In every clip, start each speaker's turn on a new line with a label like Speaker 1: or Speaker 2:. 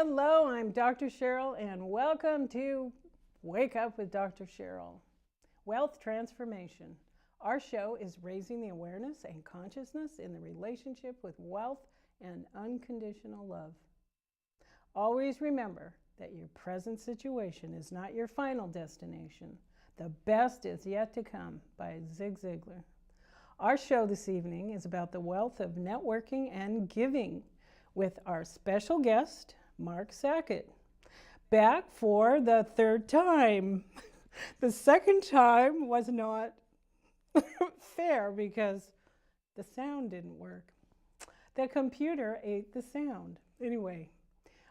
Speaker 1: Hello, I'm Dr. Cheryl, and welcome to Wake Up with Dr. Cheryl. Wealth Transformation. Our show is raising the awareness and consciousness in the relationship with wealth and unconditional love. Always remember that your present situation is not your final destination. The best is yet to come by Zig Ziglar. Our show this evening is about the wealth of networking and giving with our special guest, Mark Sackett, back for the third time. The second time was not fair because the sound didn't work. The computer ate the sound. Anyway,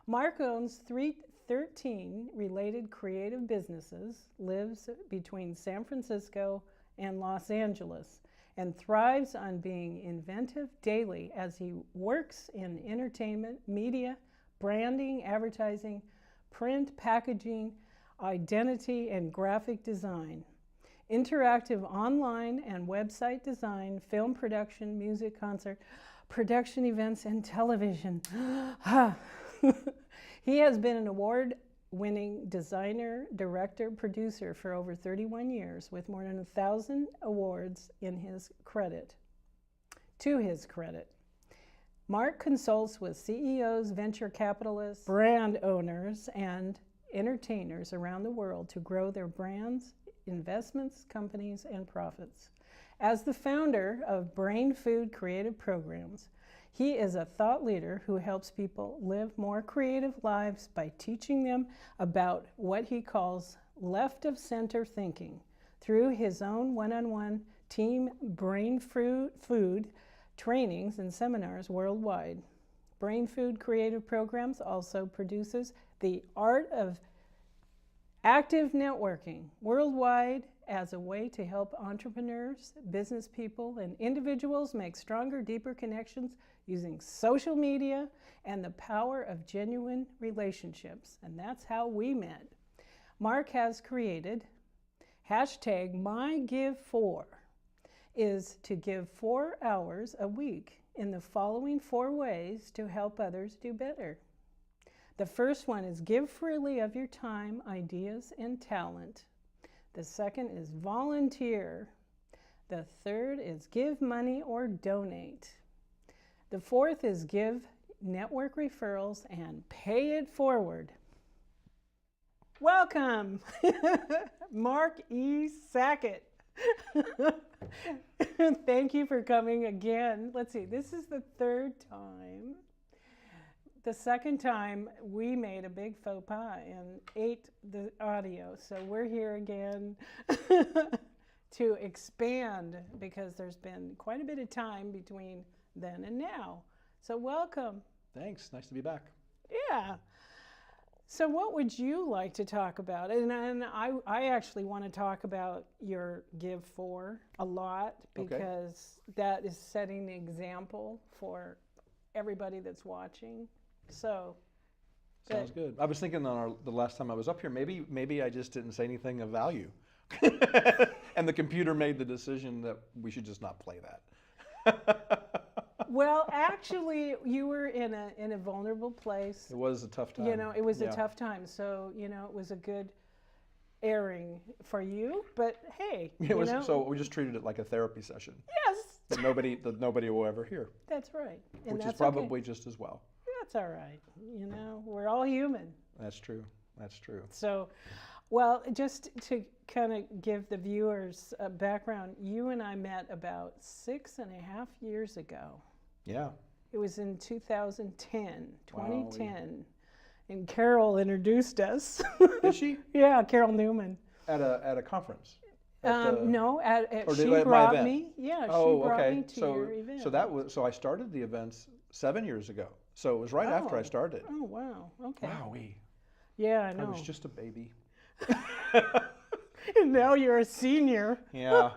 Speaker 1: Mark owns 13 related creative businesses, lives between San Francisco and Los Angeles, and thrives on being inventive daily as he works in entertainment, media, branding, advertising, print, packaging, identity, and graphic design, interactive online and website design, film production, music, concert, production events, and television. He has been an award-winning designer, director, producer for over 31 years with more than 1,000 awards to his credit. Mark consults with CEOs, venture capitalists, brand owners, and entertainers around the world to grow their brands, investments, companies, and profits. As the founder of Brain Food Creative Programs, he is a thought leader who helps people live more creative lives by teaching them about what he calls left of center thinking through his own one-on-one team Brain Food trainings and seminars worldwide. Brain Food Creative Programs also produces the Art of Active Networking worldwide as a way to help entrepreneurs, business people, and individuals make stronger, deeper connections using social media and the power of genuine relationships. And that's how we met. Mark has created #MyGive4 is to give 4 hours a week in the following 4 ways to help others do better. The first one is give freely of your time, ideas, and talent. The second is volunteer. The third is give money or donate. The fourth is give network referrals and pay it forward. Welcome, Mark E. Sackett. Thank you for coming again. Let's see, this is the third time. The second time we made a big faux pas and ate the audio, so we're here again to expand because there's been quite a bit of time between then and now. So welcome.
Speaker 2: Thanks, nice to be back.
Speaker 1: Yeah. So what would you like to talk about? And I actually want to talk about your Give For a lot because that is setting the example for everybody that's watching. So
Speaker 2: sounds good. I was thinking on the last time I was up here, maybe I just didn't say anything of value. And the computer made the decision that we should just not play that.
Speaker 1: Well, actually, you were in a vulnerable place.
Speaker 2: It was a tough time.
Speaker 1: You know, it was a tough time. So, you know, it was a good airing for you. But hey,
Speaker 2: so we just treated it like a therapy session.
Speaker 1: Yes.
Speaker 2: That nobody will ever hear.
Speaker 1: That's right. And
Speaker 2: which
Speaker 1: that's
Speaker 2: is probably just as well.
Speaker 1: That's all right. You know, we're all human.
Speaker 2: That's true. That's true.
Speaker 1: So, well, just to kind of give the viewers a background, you and I met about 6.5 years ago.
Speaker 2: Yeah.
Speaker 1: It was in 2010. And Carol introduced us.
Speaker 2: Did she?
Speaker 1: Yeah, Carol Newman.
Speaker 2: At a conference?
Speaker 1: No, she
Speaker 2: at
Speaker 1: brought
Speaker 2: my event?
Speaker 1: me. Yeah,
Speaker 2: oh,
Speaker 1: she brought
Speaker 2: okay.
Speaker 1: me to your event.
Speaker 2: So I started the events 7 years ago. So it was right after I started.
Speaker 1: Oh, wow. Okay.
Speaker 2: Wowee.
Speaker 1: Yeah, I know.
Speaker 2: I was just a baby.
Speaker 1: And now you're a senior.
Speaker 2: Yeah.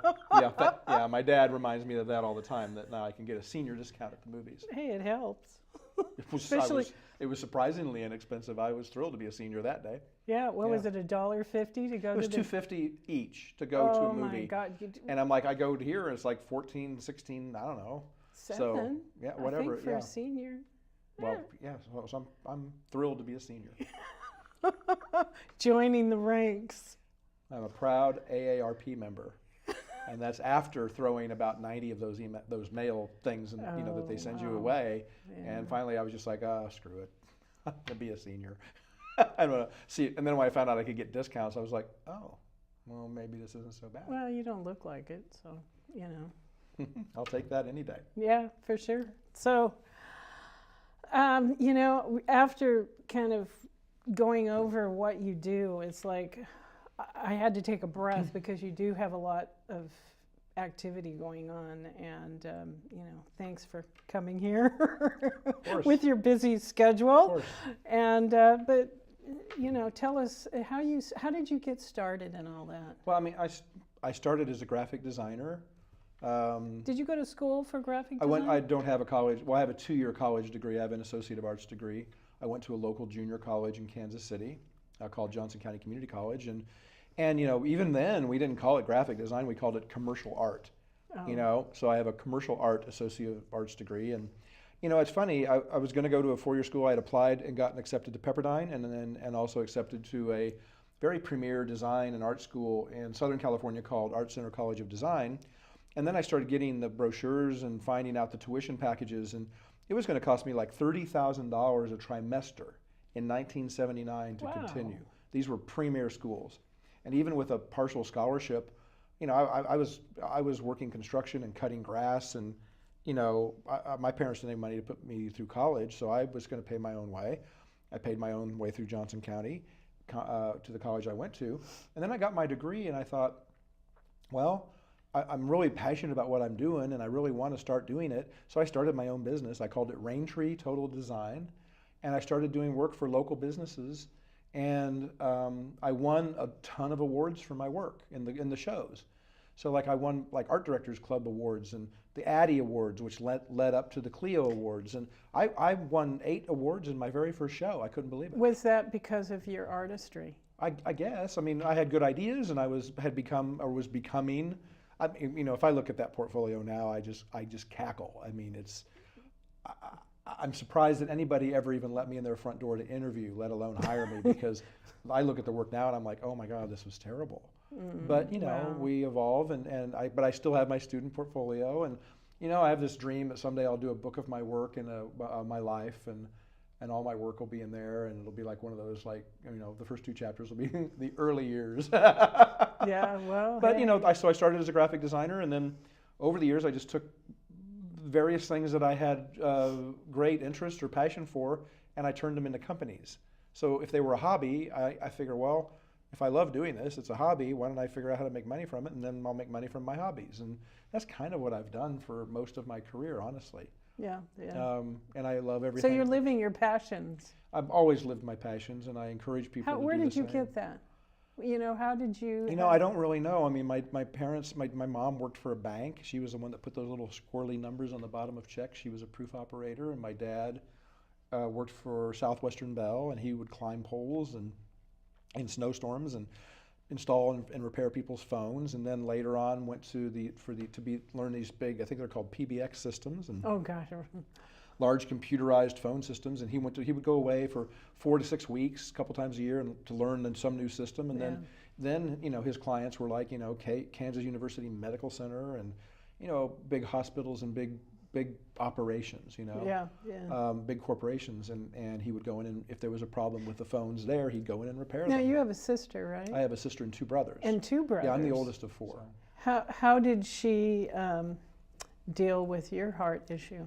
Speaker 2: My dad reminds me of that all the time. That now I can get a senior discount at the movies.
Speaker 1: Hey, it helps.
Speaker 2: It was surprisingly inexpensive. I was thrilled to be a senior that day.
Speaker 1: Yeah. What was it? $1.50 to go?
Speaker 2: It was $2.50 each to go to a movie.
Speaker 1: Oh my God!
Speaker 2: And I'm like, I go here, and it's like 14, 16. I don't know.
Speaker 1: 7.
Speaker 2: So yeah, whatever.
Speaker 1: I think for a senior.
Speaker 2: Well, yeah, so I'm thrilled to be a senior.
Speaker 1: Joining the ranks.
Speaker 2: I'm a proud AARP member. And that's after throwing about 90 of those mail things, and that they send you away. Yeah. And finally, I was just like, screw it, I'll be a senior. I'm gonna see. And then when I found out I could get discounts, I was like, oh, well, maybe this isn't so bad.
Speaker 1: Well, you don't look like it, so
Speaker 2: I'll take that any day.
Speaker 1: Yeah, for sure. So, after kind of going over what you do, it's like I had to take a breath because you do have a lot of activity going on, and thanks for coming here with your busy schedule. And but tell us how did you get started and all that?
Speaker 2: Well, I mean, I started as a graphic designer.
Speaker 1: Did you go to school for graphic design?
Speaker 2: I don't have a college. Well, I have a 2-year college degree. I have an Associate of Arts degree. I went to a local junior college in Kansas City called Johnson County Community College, and even then we didn't call it graphic design. We called it commercial art. Oh. So I have a commercial art Associate of Arts degree, and it's funny. I was going to go to a 4-year school. I had applied and gotten accepted to Pepperdine, and also accepted to a very premier design and art school in Southern California called Art Center College of Design. And then I started getting the brochures and finding out the tuition packages, and it was going to cost me like $30,000 a trimester in 1979 to continue. These were premier schools, and even with a partial scholarship, I was working construction and cutting grass, and my parents didn't have money to put me through college, so I was going to pay my own way. I paid my own way through Johnson County to the college I went to, and then I got my degree, and I thought, well, I'm really passionate about what I'm doing, and I really want to start doing it. So I started my own business. I called it Raintree Total Design, and I started doing work for local businesses. And I won a ton of awards for my work in the shows. So like I won like Art Directors Club awards and the Addy Awards, which led up to the Clio Awards. And I won 8 awards in my very first show. I couldn't believe it.
Speaker 1: Was that because of your artistry?
Speaker 2: I guess. I mean, I had good ideas, and I was becoming. I mean, if I look at that portfolio now, I just cackle. I mean, I'm surprised that anybody ever even let me in their front door to interview, let alone hire me, because I look at the work now and I'm like, oh my God, this was terrible. But wow. We evolve, but I still have my student portfolio, and I have this dream that someday I'll do a book of my work and my life, and all my work will be in there, and it'll be like one of those, like, the first 2 chapters will be the early years.
Speaker 1: Yeah, well.
Speaker 2: But so I started as a graphic designer, and then over the years I just took various things that I had great interest or passion for, and I turned them into companies. So if they were a hobby, I figure, well, if I love doing this, it's a hobby, why don't I figure out how to make money from it, and then I'll make money from my hobbies. And that's kind of what I've done for most of my career, honestly.
Speaker 1: Yeah.
Speaker 2: And I love everything.
Speaker 1: So you're living your passions.
Speaker 2: I've always lived my passions, and I encourage people to do the same.
Speaker 1: Where did you get that? How did you?
Speaker 2: I don't really know. I mean, my parents, my mom worked for a bank. She was the one that put those little squirrely numbers on the bottom of checks. She was a proof operator, and my dad worked for Southwestern Bell, and he would climb poles and in snowstorms and install and repair people's phones. And then later on went to learn these big, I think they're called PBX systems, and
Speaker 1: oh gosh,
Speaker 2: large computerized phone systems. And he would go away for 4 to 6 weeks, a couple times a year, and to learn some new system. And then his clients were like Kansas University Medical Center, and big hospitals and big operations, big corporations, and he would go in, and if there was a problem with the phones there, he'd go in and repair them.
Speaker 1: Now you have a sister, right?
Speaker 2: I have a sister and 2 brothers.
Speaker 1: And 2 brothers.
Speaker 2: Yeah, I'm the oldest of 4.
Speaker 1: How did she deal with your heart issue?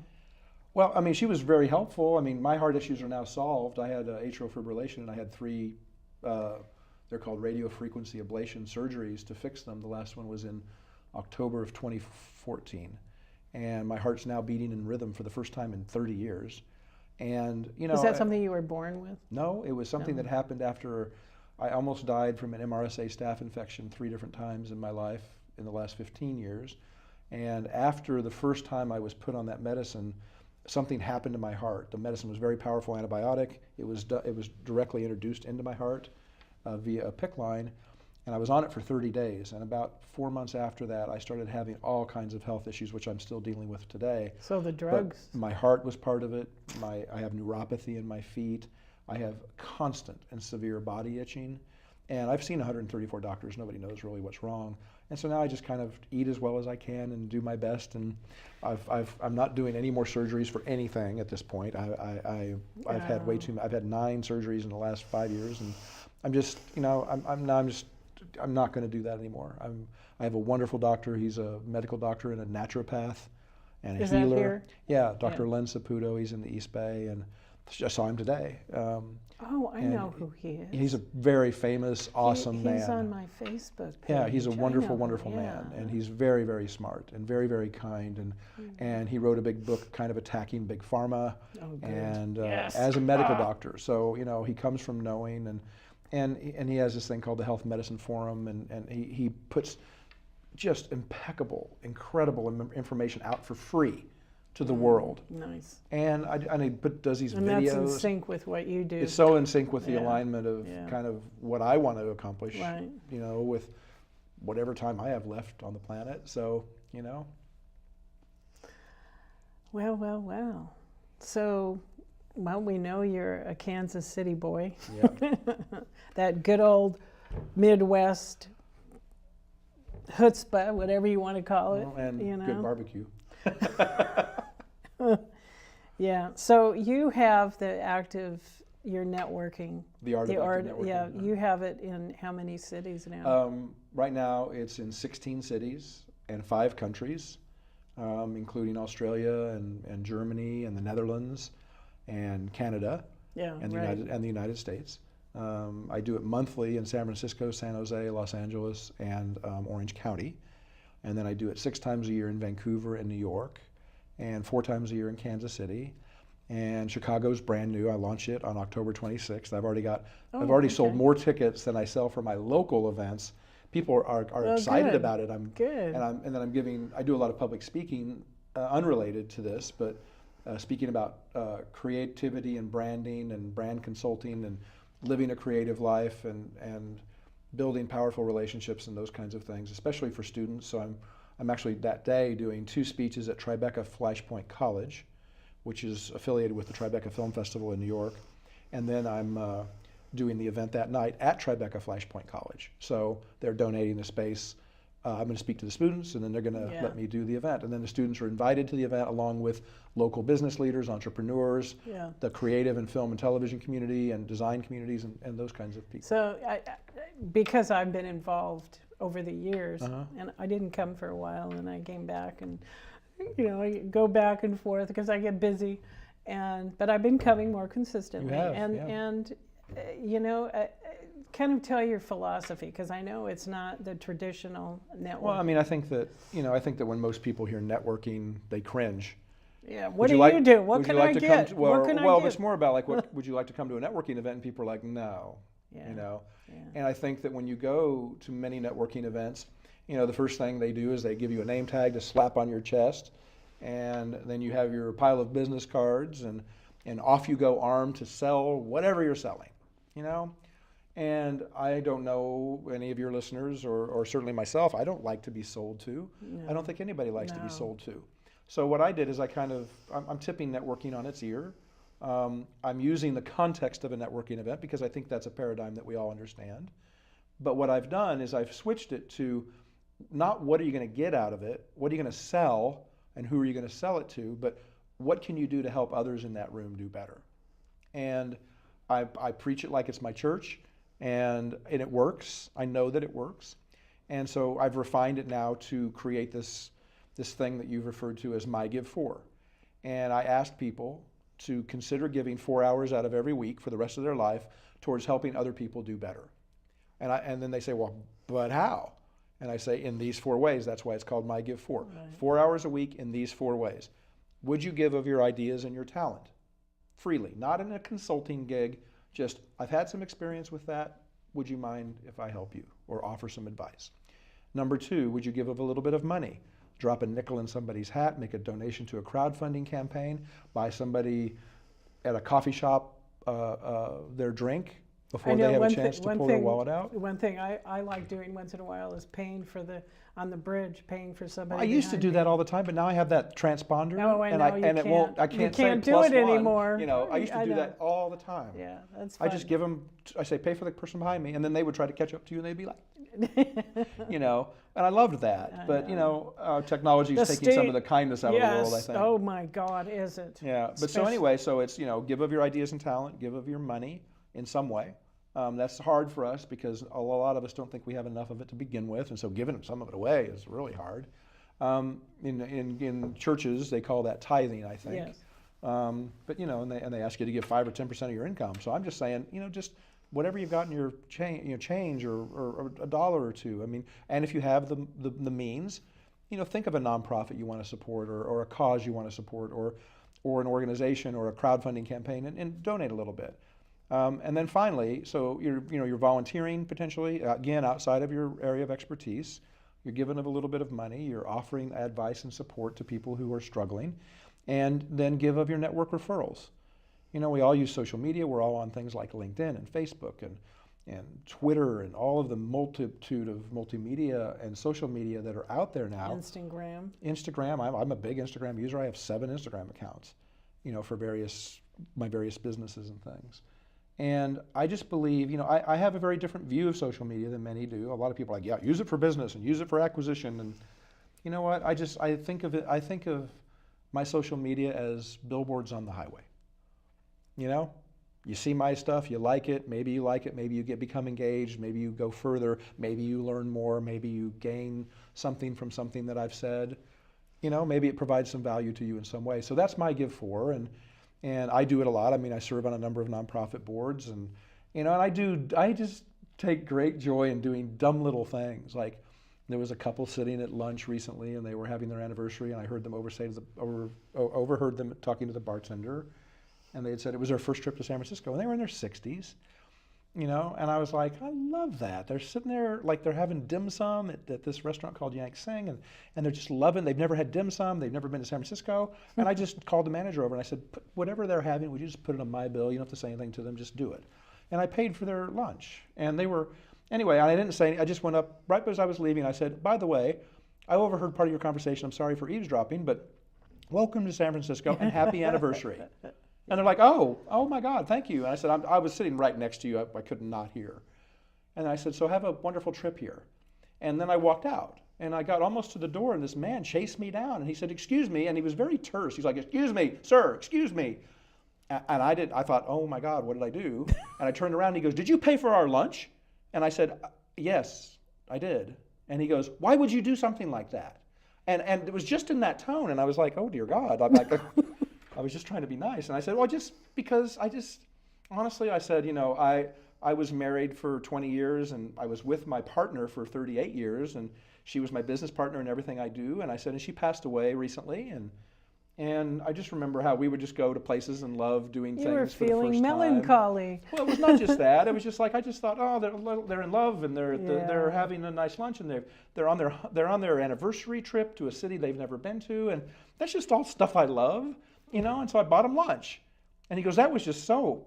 Speaker 2: Well, I mean, she was very helpful. I mean, my heart issues are now solved. I had atrial fibrillation, and I had 3, they're called radio frequency ablation surgeries to fix them. The last one was in October of 2014. And my heart's now beating in rhythm for the first time in 30 years. And,
Speaker 1: Is that something you were born with?
Speaker 2: No, it was something that happened after I almost died from an MRSA staph infection 3 different times in my life in the last 15 years. And after the first time I was put on that medicine, something happened to my heart. The medicine was a very powerful antibiotic. It was directly introduced into my heart via a PICC line. And I was on it for 30 days. And about 4 months after that, I started having all kinds of health issues, which I'm still dealing with today.
Speaker 1: So the
Speaker 2: But
Speaker 1: drugs.
Speaker 2: my heart was part of it. I have neuropathy in my feet. I have constant and severe body itching. And I've seen 134 doctors. Nobody knows really what's wrong. And so now I just kind of eat as well as I can and do my best. And I'm not doing any more surgeries for anything at this point. I've had way too. I've had 9 surgeries in the last 5 years, and I'm just, I'm not going to do that anymore. I have a wonderful doctor. He's a medical doctor and a naturopath and a
Speaker 1: Is
Speaker 2: healer.
Speaker 1: that here?
Speaker 2: Yeah, Dr. Len Saputo. He's in the East Bay, and I saw him today.
Speaker 1: I know who he is.
Speaker 2: He's a very famous, awesome man.
Speaker 1: He's on my Facebook page.
Speaker 2: Yeah, he's a wonderful,
Speaker 1: I know,
Speaker 2: wonderful man, and he's very, very smart and very, very kind. And he wrote a big book, kind of attacking big pharma, and as a medical doctor. So he comes from knowing, and he has this thing called the Health Medicine Forum, and he puts just impeccable, incredible information out for free to the world.
Speaker 1: Nice.
Speaker 2: And he does these
Speaker 1: and
Speaker 2: videos.
Speaker 1: That's in sync with what you do.
Speaker 2: It's so in sync with the alignment of kind of what I want to accomplish, with whatever time I have left on the planet. So,
Speaker 1: Well. So, we know you're a Kansas City boy.
Speaker 2: Yeah.
Speaker 1: That good old Midwest chutzpah, whatever you want to call it.
Speaker 2: And good barbecue.
Speaker 1: Yeah. So you have your networking.
Speaker 2: The art of networking.
Speaker 1: Yeah. You have it in how many cities now?
Speaker 2: Right now, it's in 16 cities and 5 countries, including Australia and Germany and the Netherlands and Canada and the United States. I do it monthly in San Francisco, San Jose, Los Angeles, and Orange County. And then I do it 6 times a year in Vancouver and New York, and 4 times a year in Kansas City. And Chicago's brand new. I launch it on October 26th. I've already sold more tickets than I sell for my local events. People are excited about it.
Speaker 1: Good.
Speaker 2: And then I do a lot of public speaking, unrelated to this, but speaking about creativity and branding and brand consulting and living a creative life and building powerful relationships and those kinds of things, especially for students. So I'm actually that day doing 2 speeches at Tribeca Flashpoint College, which is affiliated with the Tribeca Film Festival in New York. And then I'm doing the event that night at Tribeca Flashpoint College. So they're donating the space. I'm going to speak to the students, and then they're going to let me do the event. And then the students are invited to the event along with local business leaders, entrepreneurs, the creative and film and television community and design communities and those kinds of people.
Speaker 1: So because I've been involved over the years, and I didn't come for a while, and I came back, and I go back and forth because I get busy, but I've been coming more consistently.
Speaker 2: You have,
Speaker 1: and kind of tell your philosophy, because I know it's not the traditional network.
Speaker 2: Well, I mean, I think that when most people hear networking, they cringe.
Speaker 1: Yeah. What do you do? What can I get?
Speaker 2: Well, it's more about like, what would you like to come to a networking event? And people are like, no.
Speaker 1: Yeah.
Speaker 2: And I think that when you go to many networking events, the first thing they do is they give you a name tag to slap on your chest, and then you have your pile of business cards, and off you go armed to sell whatever you're selling, And I don't know any of your listeners, or certainly myself, I don't like to be sold to. No. I don't think anybody likes to be sold to. So what I did is I'm tipping networking on its ear. I'm using the context of a networking event because I think that's a paradigm that we all understand. But what I've done is I've switched it to not what are you going to get out of it, what are you going to sell, and who are you going to sell it to, but what can you do to help others in that room do better? And I preach it like it's my church, and it works. I know that it works. And so I've refined it now to create this thing that you've referred to as My Give 4. And I ask people to consider giving 4 hours out of every week for the rest of their life towards helping other people do better. And then they say, well, but how? And I say, in these 4 ways. That's why it's called My Give 4. Right. 4 hours a week in these 4 ways. Would you give of your ideas and your talent? Freely, not in a consulting gig, just, I've had some experience with that. Would you mind if I help you or offer some advice? Number 2, would you give of a little bit of money? Drop a nickel in somebody's hat, make a donation to a crowdfunding campaign, buy somebody at a coffee shop their drink, before they have a chance to pull their wallet out.
Speaker 1: One thing I like doing once in a while is paying for on the bridge, paying for somebody.
Speaker 2: I used to do that all the time, but now I have that transponder,
Speaker 1: Oh, I know,
Speaker 2: I can't
Speaker 1: say
Speaker 2: do
Speaker 1: it anymore.
Speaker 2: You know, I used to do that all the time.
Speaker 1: Yeah, that's fun.
Speaker 2: I just give them, I say, pay for the person behind me, and then they would try to catch up to you, and they'd be like, you know, and I loved that. But you know, technology is taking some of the kindness out of the world, I think.
Speaker 1: Oh my God, is it?
Speaker 2: Yeah, but so anyway, so it's, you know, give of your ideas and talent, give of your money in some way. That's hard for us because a lot of us don't think we have enough of it to begin with, and so giving some of it away is really hard. In churches, they call that tithing, I think.
Speaker 1: Yes.
Speaker 2: But you know, and they ask you to give 5 or 10% of your income. So I'm just saying, you know, just whatever you've got in your change or a dollar or two. I mean, and if you have the means, you know, think of a nonprofit you want to support, or a cause you want to support, or an organization or a crowdfunding campaign, and donate a little bit. And then finally, so you're volunteering potentially, again, outside of your area of expertise. You're giving of a little bit of money. You're offering advice and support to people who are struggling, and then give of your network referrals. You know, we all use social media. We're all on things like LinkedIn and Facebook and Twitter and all of the multitude of multimedia and social media that are out there now.
Speaker 1: Instagram.
Speaker 2: I'm a big Instagram user. I have 7 Instagram accounts, you know, for my various businesses and things. And I just believe, you know, I have a very different view of social media than many do. A lot of people are like, yeah, use it for business and use it for acquisition. And you know what? I think of my social media as billboards on the highway. You know, you see my stuff, you like it, maybe you become engaged, maybe you go further, maybe you learn more, maybe you gain something from something that I've said. You know, maybe it provides some value to you in some way. So that's my give for, and I do it a lot. I mean, I serve on a number of nonprofit boards, and you know, and I just take great joy in doing dumb little things. Like there was a couple sitting at lunch recently, and they were having their anniversary, and I heard them overheard them talking to the bartender, and they had said it was their first trip to San Francisco, and they were in their 60s, you know, and I was like, I love that. They're sitting there like they're having dim sum at this restaurant called Yank Sing, and they're just loving. They've never had dim sum. They've never been to San Francisco, and I just called the manager over and I said, whatever they're having, would you just put it on my bill? You don't have to say anything to them. Just do it. And I paid for their lunch, and they were anyway. I didn't say. I just went up right as I was leaving. I said, by the way, I overheard part of your conversation. I'm sorry for eavesdropping, but welcome to San Francisco and happy anniversary. And they're like, oh my God, thank you. And I said, I was sitting right next to you. I could not hear. And I said, so have a wonderful trip here. And then I walked out, and I got almost to the door, and this man chased me down, and he said, excuse me, and he was very terse. He's like, excuse me, sir, excuse me. And I thought, oh my God, what did I do? And I turned around, and he goes, did you pay for our lunch? And I said, yes, I did. And he goes, why would you do something like that? And it was just in that tone, and I was like, oh dear God. I'm like, I was just trying to be nice. And I said, well, just because honestly, I said, you know, I was married for 20 years, and I was with my partner for 38 years, and she was my business partner in everything I do. And I said, and she passed away recently, and I just remember how we would just go to places and love doing things for the first time. You were feeling
Speaker 1: melancholy.
Speaker 2: Well, it was not just that. It was just like, I just thought, oh, they're in love, and they're having a nice lunch, and they're on their anniversary trip to a city they've never been to, and that's just all stuff I love. You know, and so I bought him lunch. And he goes, that was just so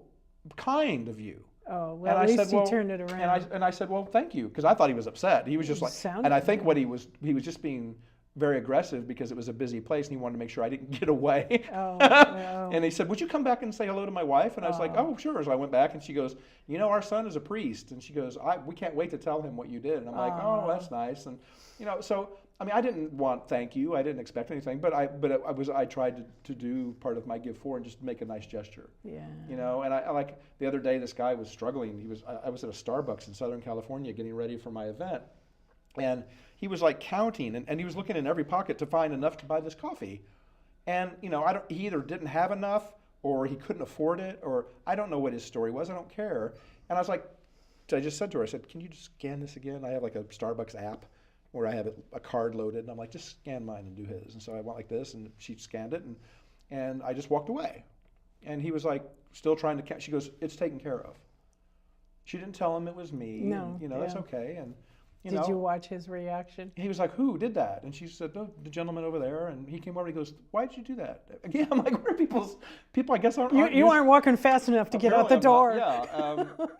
Speaker 2: kind of you.
Speaker 1: Oh, well, at least you turned it around.
Speaker 2: And I said, well, thank you, because I thought he was upset. He was just like, and I think he was just being very aggressive because it was a busy place, and he wanted to make sure I didn't get away.
Speaker 1: Oh, no.
Speaker 2: And he said, would you come back and say hello to my wife? And I was like, oh, sure. So I went back, and she goes, you know, our son is a priest. And she goes, we can't wait to tell him what you did. And I'm like, oh, that's nice. And, you know, so I mean, I didn't want thank you. I didn't expect anything, but I tried to do part of my give for and just make a nice gesture.
Speaker 1: Yeah.
Speaker 2: You know, and I like the other day, this guy was struggling. I was at a Starbucks in Southern California getting ready for my event, and he was like counting, and he was looking in every pocket to find enough to buy this coffee, and you know, he either didn't have enough or he couldn't afford it, or I don't know what his story was. I don't care. And I was like, I just said to her, I said, can you just scan this again? I have like a Starbucks app where I have a card loaded, and I'm like, just scan mine and do his. And so I went like this, and she scanned it, and I just walked away. And he was like, still trying to count. She goes, it's taken care of. She didn't tell him it was me.
Speaker 1: No,
Speaker 2: and, you know, that's okay.
Speaker 1: Did you watch his reaction?
Speaker 2: He was like, who did that? And she said, oh, the gentleman over there. And he came over and he goes, why did you do that? Again, I'm like, where are people I guess aren't
Speaker 1: You aren't walking fast enough to get out the door.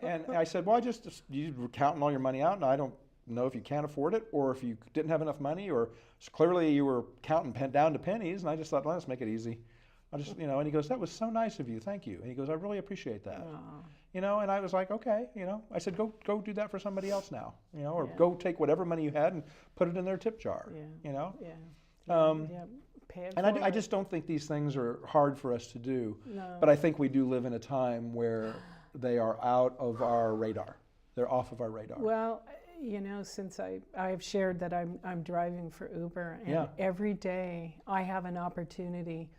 Speaker 2: And I said, well, you were counting all your money out, and I don't know if you can't afford it or if you didn't have enough money, or clearly you were counting down to pennies. And I just thought, well, let's make it easy. And he goes, that was so nice of you, thank you. And he goes, I really appreciate that. And I was like, okay, I said, go do that for somebody else now, or go take whatever money you had and put it in their tip jar, And I just don't think these things are hard for us to do. No. But I think we do live in a time where they are out of our radar. They're off of our radar.
Speaker 1: Well, since I've shared that I'm driving for Uber, and every day I have an opportunity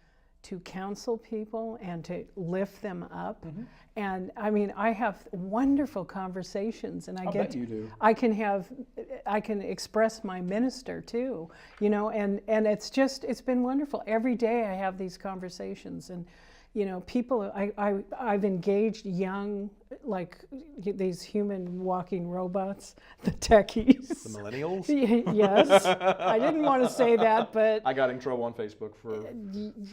Speaker 1: to counsel people and to lift them up. Mm-hmm. And I mean, I have wonderful conversations, and I can express my minister too, and it's been wonderful. Every day I have these conversations, and people, I've engaged young, like these human walking robots, the techies.
Speaker 2: The millennials?
Speaker 1: Yes. I didn't want to say that, but...
Speaker 2: I got in trouble on Facebook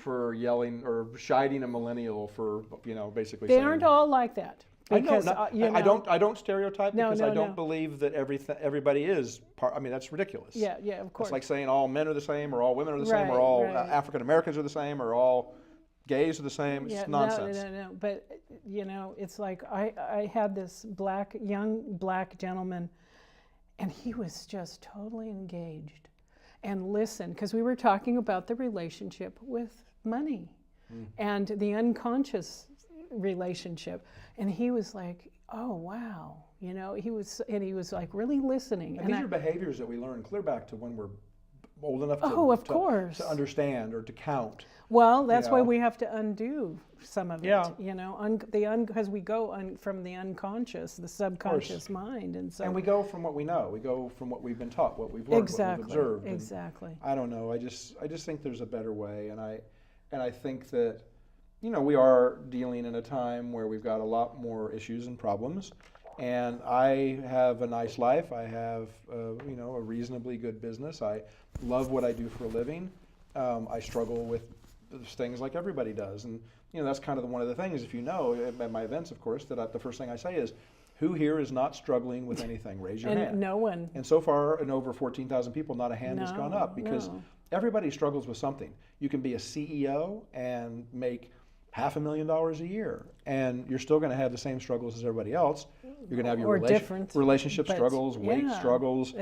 Speaker 2: for yelling or chiding a millennial for, basically saying...
Speaker 1: They aren't all like that.
Speaker 2: Because, I don't stereotype because I don't believe that everybody is part. I mean, that's ridiculous.
Speaker 1: Yeah, of course.
Speaker 2: It's like saying all men are the same, or all women are the same, or all African Americans are the same, or all gays are the same. It's nonsense.
Speaker 1: No. But it's like I had this young black gentleman, and he was just totally engaged and listened, because we were talking about the relationship with money and the unconscious relationship, and he was like, oh wow, he was like really listening.
Speaker 2: And these are behaviors that we learn clear back to when we're old enough to understand or to count.
Speaker 1: Well, that's why we have to undo some of it, because we go from the unconscious, the subconscious mind, and
Speaker 2: we go from what we know. We go from what we've been taught, what we've learned, what we've observed.
Speaker 1: Exactly.
Speaker 2: I don't know. I just think there's a better way, and I think that we are dealing in a time where we've got a lot more issues and problems. And I have a nice life. I have, a reasonably good business. I love what I do for a living. I struggle with things like everybody does, and that's kind of one of the things. If at my events, of course, that the first thing I say is, who here is not struggling with anything? Raise your hand.
Speaker 1: No one.
Speaker 2: And so far, in over 14,000 people, not a hand has gone up, because everybody struggles with something. You can be a CEO and make $500,000 a year, and you're still going to have the same struggles as everybody else. You're going to have your relationship struggles, weight struggles,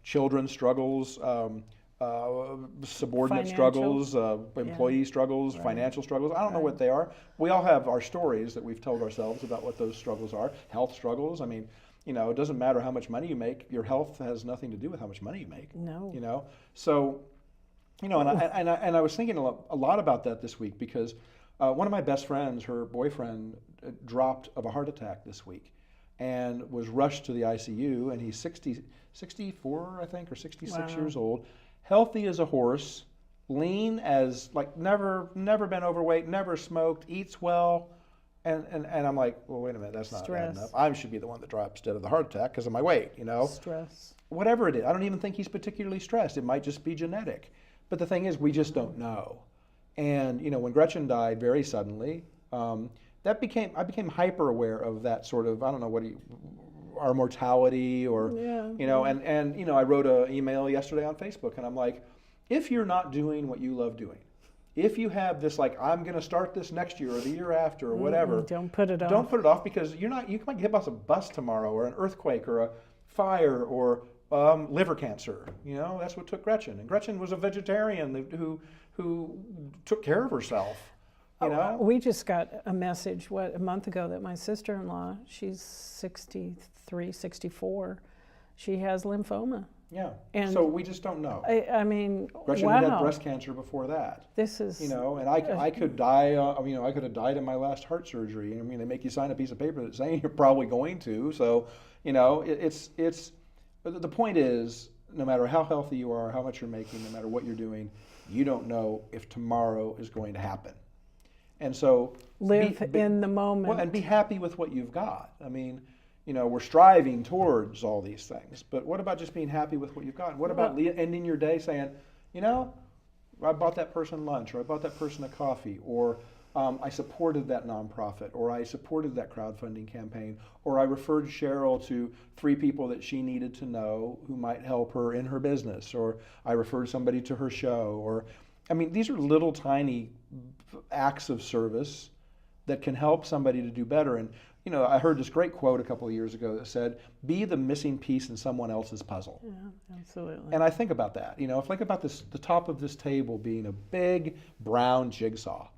Speaker 2: children struggles, subordinate struggles, employee struggles, financial struggles. I don't know what they are. We all have our stories that we've told ourselves about what those struggles are. Health struggles. I mean, it doesn't matter how much money you make. Your health has nothing to do with how much money you make.
Speaker 1: No.
Speaker 2: So, and I was thinking a lot about that this week, because one of my best friends, her boyfriend, dropped of a heart attack this week and was rushed to the ICU, and he's 64, I think, or 66 years old, healthy as a horse, lean as, like, never been overweight, never smoked, eats well, and I'm like, well, wait a minute, that's not adding up. I should be the one that drops dead of the heart attack because of my weight,
Speaker 1: Stress.
Speaker 2: Whatever it is. I don't even think he's particularly stressed. It might just be genetic. But the thing is, we just don't know. And when Gretchen died very suddenly, I became hyper aware of that sort of, I don't know, our mortality, or and I wrote an email yesterday on Facebook, and I'm like, if you're not doing what you love doing, if you have this, like, I'm going to start this next year or the year after or whatever,
Speaker 1: don't put it off.
Speaker 2: Don't put it off, because you might get hit by a bus tomorrow, or an earthquake, or a fire, or liver cancer. That's what took Gretchen. And Gretchen was a vegetarian who took care of herself.
Speaker 1: We just got a message a month ago that my sister-in-law, she's 63, 64, she has lymphoma.
Speaker 2: Yeah. And so we just don't know.
Speaker 1: I mean,
Speaker 2: Gretchen had breast cancer before that.
Speaker 1: This is,
Speaker 2: and I could die. I could have died in my last heart surgery. I mean, they make you sign a piece of paper that's saying you're probably going to. So, it's. But the point is, no matter how healthy you are, how much you're making, no matter what you're doing, you don't know if tomorrow is going to happen. And so
Speaker 1: live in the moment.
Speaker 2: Well, and be happy with what you've got. I mean, we're striving towards all these things. But what about just being happy with what you've got? What about ending your day saying, I bought that person lunch, or I bought that person a coffee, or I supported that nonprofit, or I supported that crowdfunding campaign, or I referred Cheryl to 3 people that she needed to know who might help her in her business, or I referred somebody to her show, or, these are little tiny acts of service that can help somebody to do better. And, I heard this great quote a couple of years ago that said, be the missing piece in someone else's puzzle.
Speaker 1: Yeah, absolutely.
Speaker 2: And I think about that. Think about the top of this table being a big brown jigsaw.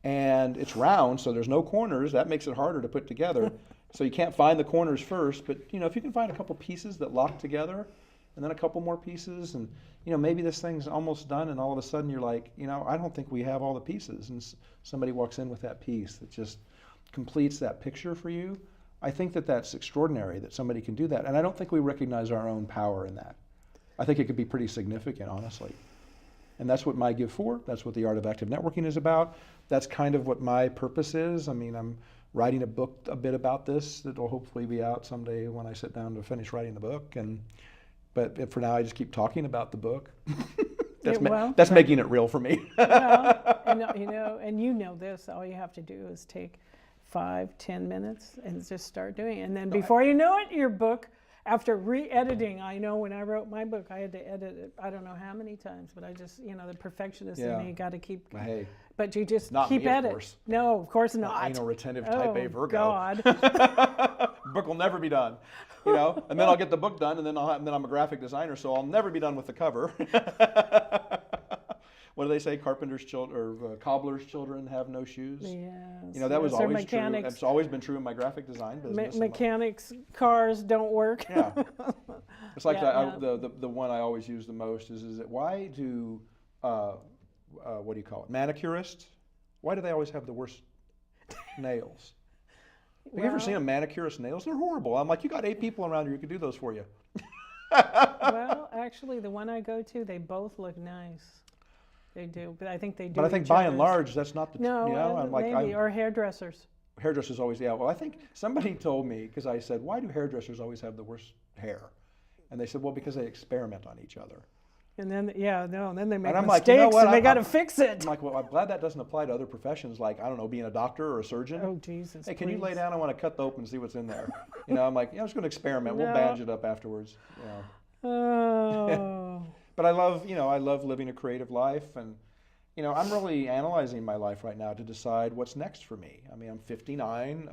Speaker 2: And it's round, so there's no corners. That makes it harder to put together. So you can't find the corners first. But, if you can find a couple pieces that lock together, and then a couple more pieces, and, maybe this thing's almost done, and all of a sudden you're like, I don't think we have all the pieces. And somebody walks in with that piece that just completes that picture for you. I think that that's extraordinary that somebody can do that. And I don't think we recognize our own power in that. I think it could be pretty significant, honestly. And that's what my Give For, that's what the Art of Active Networking is about. That's kind of what my purpose is. I'm writing a book a bit about this that will hopefully be out someday when I sit down to finish writing the book. But for now, I just keep talking about the book. That's making it real for me.
Speaker 1: And this, all you have to do is take 5-10 minutes and just start doing it. And then before you know it, your book, after re-editing, I know when I wrote my book, I had to edit it, I don't know how many times, but I just, the perfectionist in me got to keep, but you just keep at it. No, of course not.
Speaker 2: Anal retentive type A Virgo.
Speaker 1: God.
Speaker 2: Book will never be done, and then I'll get the book done, and then I'm a graphic designer, so I'll never be done with the cover. What do they say? Carpenter's children, or cobbler's children have no shoes.
Speaker 1: Yes.
Speaker 2: That was always true. It's always been true in my graphic design business.
Speaker 1: Mechanics' cars don't work.
Speaker 2: Yeah. It's like the one I always use the most is that why do what do you call it? Manicurists? Why do they always have the worst nails? Have you ever seen a manicurist's nails? They're horrible. I'm like, you got 8 people around here who could do those for you.
Speaker 1: Well, actually, the one I go to, they both look nice. They do, but I think they do.
Speaker 2: But I think by and large, that's not the.
Speaker 1: Or hairdressers.
Speaker 2: Hairdressers always, Well, I think somebody told me, because I said, why do hairdressers always have the worst hair? And they said, well, because they experiment on each other.
Speaker 1: And then, then they make
Speaker 2: and I'm
Speaker 1: mistakes,
Speaker 2: like,
Speaker 1: and they got to fix it.
Speaker 2: I'm like, well, I'm glad that doesn't apply to other professions, like, I don't know, being a doctor or a surgeon.
Speaker 1: Oh, Jesus,
Speaker 2: Hey, can you lay down? I want to cut the open and see what's in there. I'm like, I'm just going to experiment. We'll bandage it up afterwards.
Speaker 1: Oh.
Speaker 2: But I love living a creative life, and I'm really analyzing my life right now to decide what's next for me. I'm 59,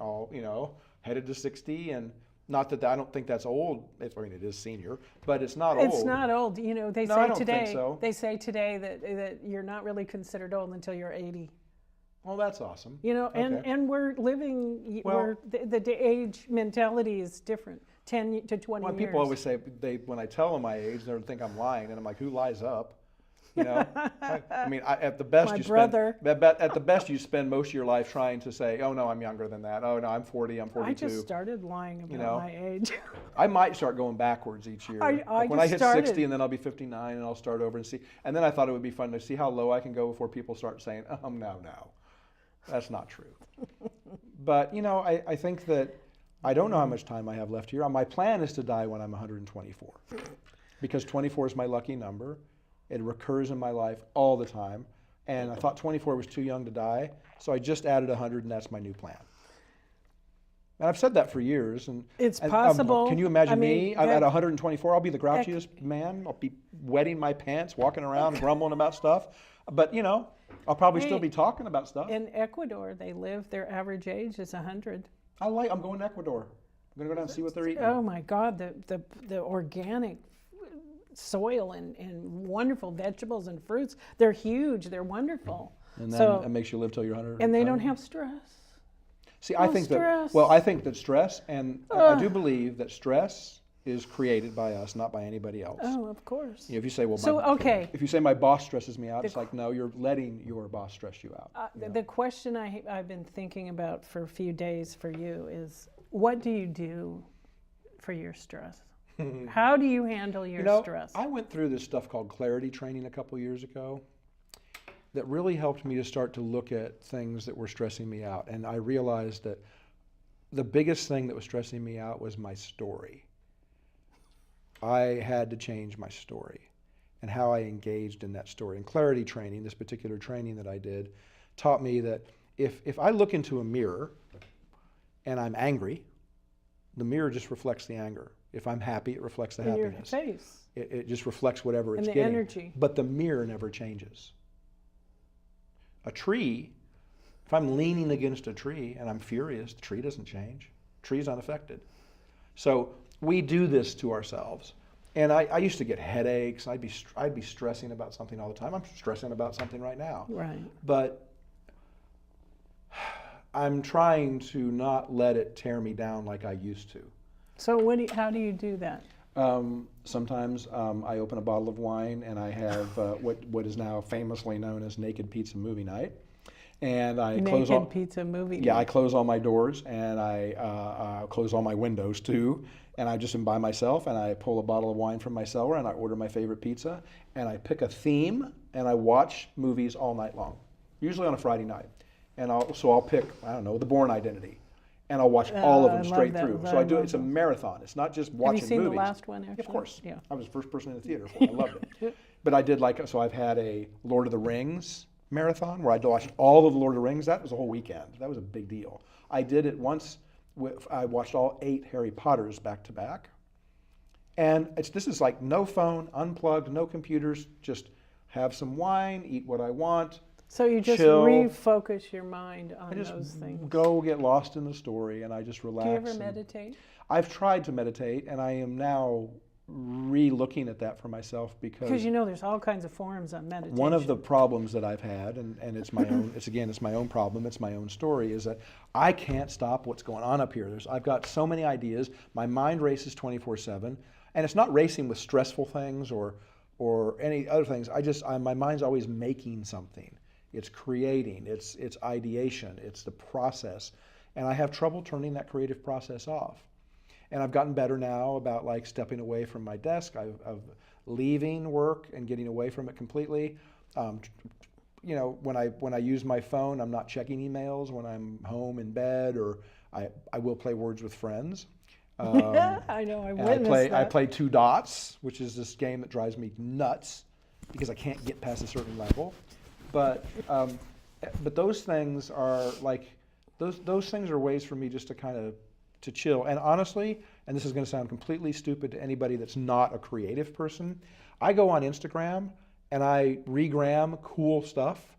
Speaker 2: headed to 60, and not that I don't think that's old. It is senior, but it's not old.
Speaker 1: It's not old. They say
Speaker 2: I don't
Speaker 1: today.
Speaker 2: think so.
Speaker 1: They say today that you're not really considered old until you're 80.
Speaker 2: Well, that's awesome.
Speaker 1: And we're living. The age mentality is different. 10 to 20 years.
Speaker 2: People always say when I tell them my age, they think I'm lying, and I'm like, who lies up? At the best, at the best, you spend most of your life trying to say, oh no, I'm younger than that. Oh no, I'm 40, I'm 42.
Speaker 1: I just started lying about my age.
Speaker 2: I might start going backwards each year. When I hit 60, and then I'll be 59, and I'll start over and see. And then I thought it would be fun to see how low I can go before people start saying, no. That's not true. But, I think that I don't know how much time I have left here. My plan is to die when I'm 124, because 24 is my lucky number. It recurs in my life all the time. And I thought 24 was too young to die, so I just added 100, and that's my new plan. And I've said that for years. And
Speaker 1: it's possible.
Speaker 2: Can you imagine me at 124? I'll be the grouchiest man. I'll be wetting my pants, walking around, grumbling about stuff. But, I'll probably still be talking about stuff.
Speaker 1: In Ecuador, their average age is 100.
Speaker 2: I'm going to Ecuador. I'm going to go down and see what they're eating.
Speaker 1: Oh my God, the organic soil and wonderful vegetables and fruits. They're huge. They're wonderful.
Speaker 2: And then it makes you live till you're 100.
Speaker 1: And they don't have stress.
Speaker 2: See, I think that stress, and I do believe that stress is created by us, not by anybody else.
Speaker 1: Oh, of course.
Speaker 2: If you say, if you say my boss stresses me out, it's like, no, you're letting your boss stress you out.
Speaker 1: The question I've been thinking about for a few days for you is, what do you do for your stress? How do you handle your stress?
Speaker 2: I went through this stuff called clarity training a couple years ago that really helped me to start to look at things that were stressing me out. And I realized that the biggest thing that was stressing me out was my story. I had to change my story and how I engaged in that story. And clarity training, this particular training that I did, taught me that if I look into a mirror and I'm angry, the mirror just reflects the anger. If I'm happy, it reflects the happiness.
Speaker 1: In your face.
Speaker 2: It just reflects whatever it's
Speaker 1: and the
Speaker 2: getting.
Speaker 1: Energy.
Speaker 2: But the mirror never changes. A tree, if I'm leaning against a tree and I'm furious, the tree doesn't change. The tree's unaffected. So we do this to ourselves. And I used to get headaches. I'd be stressing about something all the time. I'm stressing about something right now.
Speaker 1: Right.
Speaker 2: But I'm trying to not let it tear me down like I used to.
Speaker 1: So how do you do that?
Speaker 2: Sometimes I open a bottle of wine and I have what is now famously known as naked pizza movie night. And I close all
Speaker 1: pizza movie night.
Speaker 2: Yeah, I close all my doors and I close all my windows too. And I just am by myself and I pull a bottle of wine from my cellar and I order my favorite pizza and I pick a theme and I watch movies all night long, usually on a Friday night. And I'll pick, I don't know, The Bourne Identity. And I'll watch all of them straight through. So I do it's a marathon. It's not just watching movies.
Speaker 1: Have you seen the last one, actually?
Speaker 2: Of course.
Speaker 1: Yeah.
Speaker 2: I was the first person in the theater for it. I loved it. But I did so I've had a Lord of the Rings marathon where I watched all of the Lord of the Rings. That was a whole weekend. That was a big deal. I did it once. I watched all 8 Harry Potters back to back. And this is like no phone, unplugged, no computers, just have some wine, eat what I want.
Speaker 1: So you just
Speaker 2: chill.
Speaker 1: Refocus your mind on those things.
Speaker 2: Go get lost in the story and I just relax.
Speaker 1: Do you ever meditate?
Speaker 2: I've tried to meditate and I am now re-looking at that for myself because
Speaker 1: there's all kinds of forms on meditation.
Speaker 2: One of the problems that I've had, and it's my own, it's my own problem, it's my own story, is that I can't stop what's going on up here. I've got so many ideas. My mind races 24/7, and it's not racing with stressful things or any other things. My mind's always making something. It's creating, it's ideation, it's the process. And I have trouble turning that creative process off. And I've gotten better now about stepping away from my desk, of leaving work and getting away from it completely. When I use my phone, I'm not checking emails when I'm home in bed, or I will play Words with Friends.
Speaker 1: I know, I witnessed that.
Speaker 2: I play Two Dots, which is this game that drives me nuts because I can't get past a certain level. But those things are those things are ways for me just to kind of to chill. And honestly, and this is going to sound completely stupid to anybody that's not a creative person, I go on Instagram and I regram cool stuff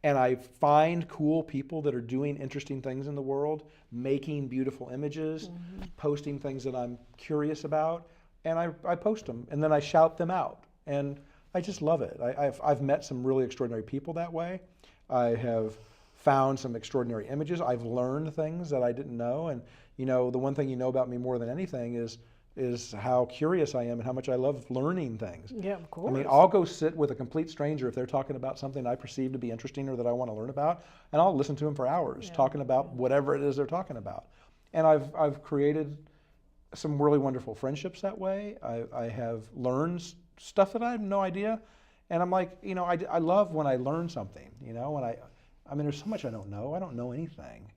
Speaker 2: and I find cool people that are doing interesting things in the world, making beautiful images, posting things that I'm curious about, and I post them and then I shout them out. And I just love it. I've met some really extraordinary people that way. I have found some extraordinary images. I've learned things that I didn't know. And the one thing you know about me more than anything is how curious I am and how much I love learning things.
Speaker 1: Yeah, of course.
Speaker 2: I mean, I'll go sit with a complete stranger if they're talking about something I perceive to be interesting or that I want to learn about, and I'll listen to them for hours talking about whatever it is they're talking about. And I've created some really wonderful friendships that way. I have learned stuff that I had no idea, and I'm like, I love when I learn something. There's so much I don't know. I don't know anything.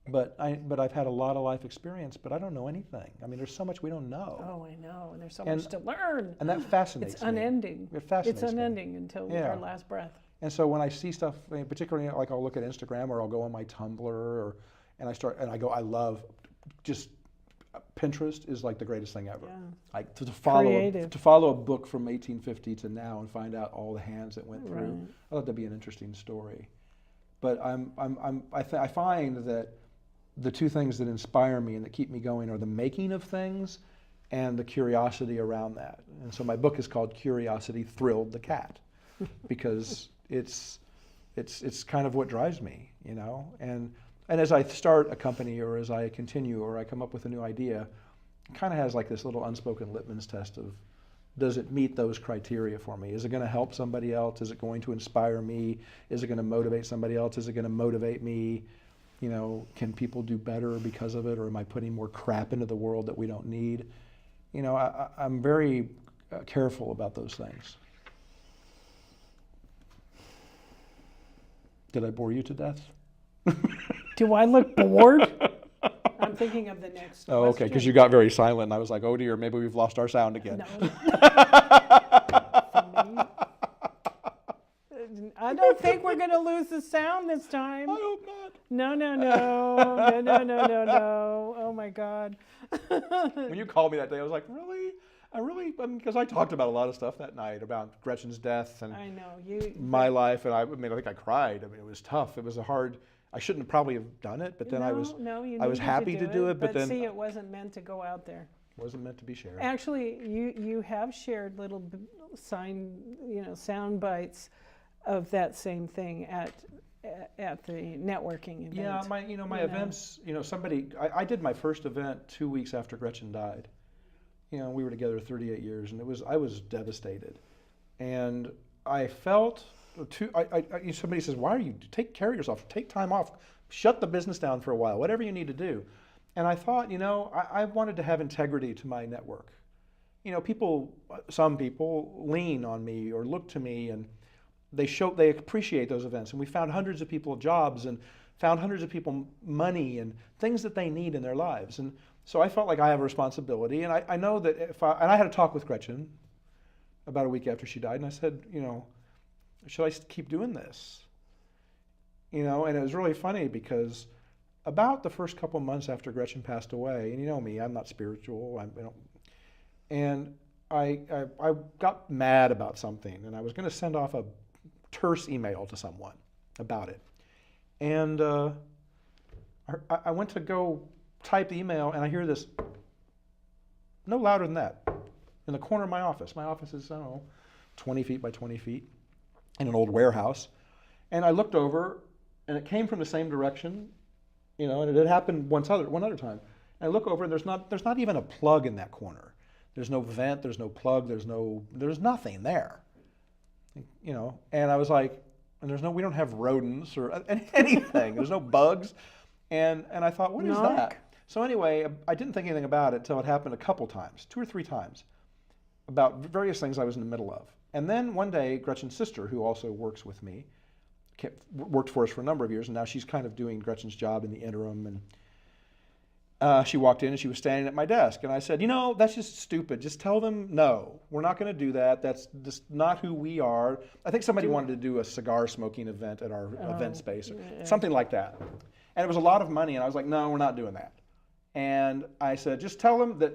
Speaker 2: But I've had a lot of life experience, but I don't know anything. There's so much we don't know.
Speaker 1: Oh, I know, and there's so much to learn.
Speaker 2: And that fascinates me.
Speaker 1: It's unending.
Speaker 2: It fascinates me.
Speaker 1: It's unending until our last breath.
Speaker 2: And so when I see stuff, particularly I'll look at Instagram or I'll go on my Tumblr and I go, I love just Pinterest is the greatest thing ever. Yeah. To follow a book from 1850 to now and find out all the hands that went through. Right. I thought that'd be an interesting story. But I find that the two things that inspire me and that keep me going are the making of things and the curiosity around that. And so my book is called Curiosity Thrilled the Cat because it's kind of what drives me, And as I start a company or as I continue or I come up with a new idea, it kind of has this little unspoken litmus test of, does it meet those criteria for me? Is it going to help somebody else? Is it going to inspire me? Is it going to motivate somebody else? Is it going to motivate me? Can people do better because of it? Or am I putting more crap into the world that we don't need? I'm very careful about those things. Did I bore you to death?
Speaker 1: Do I look bored? I'm thinking of the next
Speaker 2: Oh, okay,
Speaker 1: question.
Speaker 2: because you got very silent, and I was like, oh dear, maybe we've lost our sound again.
Speaker 1: No. For me, I don't think we're going to lose the sound this time.
Speaker 2: I hope not.
Speaker 1: No, no, no, no, no, no, no, no. Oh my God.
Speaker 2: When you called me that day, I was like, really? Because I talked about a lot of stuff that night about Gretchen's death and
Speaker 1: I know
Speaker 2: my life, and I think I cried. I mean, it was tough. It was I shouldn't probably have done it, but then I was happy to do it, but then
Speaker 1: see, it wasn't meant to go out there.
Speaker 2: It wasn't meant to be shared.
Speaker 1: Actually, you have shared little sound bites of that same thing at the networking event.
Speaker 2: Yeah, my events. I did my first event 2 weeks after Gretchen died. We were together 38 years, and I was devastated, and I felt. Somebody says, "Why are you? Take care of yourself. Take time off. Shut the business down for a while. Whatever you need to do." And I thought, I wanted to have integrity to my network. Some people lean on me or look to me, and they appreciate those events. And we found hundreds of people jobs, and found hundreds of people money and things that they need in their lives. And so I felt like I have a responsibility. And I know that and I had a talk with Gretchen about a week after she died, and I said, should I keep doing this? And it was really funny because about the first couple months after Gretchen passed away, and you know me, I'm not spiritual, and I got mad about something, and I was going to send off a terse email to someone about it. And I went to go type the email, and I hear this, no louder than that, in the corner of my office. My office is, 20 feet by 20 feet. In an old warehouse, and I looked over, and it came from the same direction, and it had happened one other time. And I look over, and there's not even a plug in that corner. There's no vent, there's no plug, there's nothing there, And I was like, we don't have rodents or anything. There's no bugs, and I thought, what is that? So anyway, I didn't think anything about it until it happened a couple times, 2 or 3 times, about various things I was in the middle of. And then one day, Gretchen's sister, who also works with me, worked for us for a number of years, and now she's kind of doing Gretchen's job in the interim. And she walked in, and she was standing at my desk. And I said, that's just stupid. Just tell them, no, we're not going to do that. That's just not who we are. I think somebody wanted to do a cigar smoking event at our event space, or something like that. And it was a lot of money, and I was like, no, we're not doing that. And I said, just tell them that,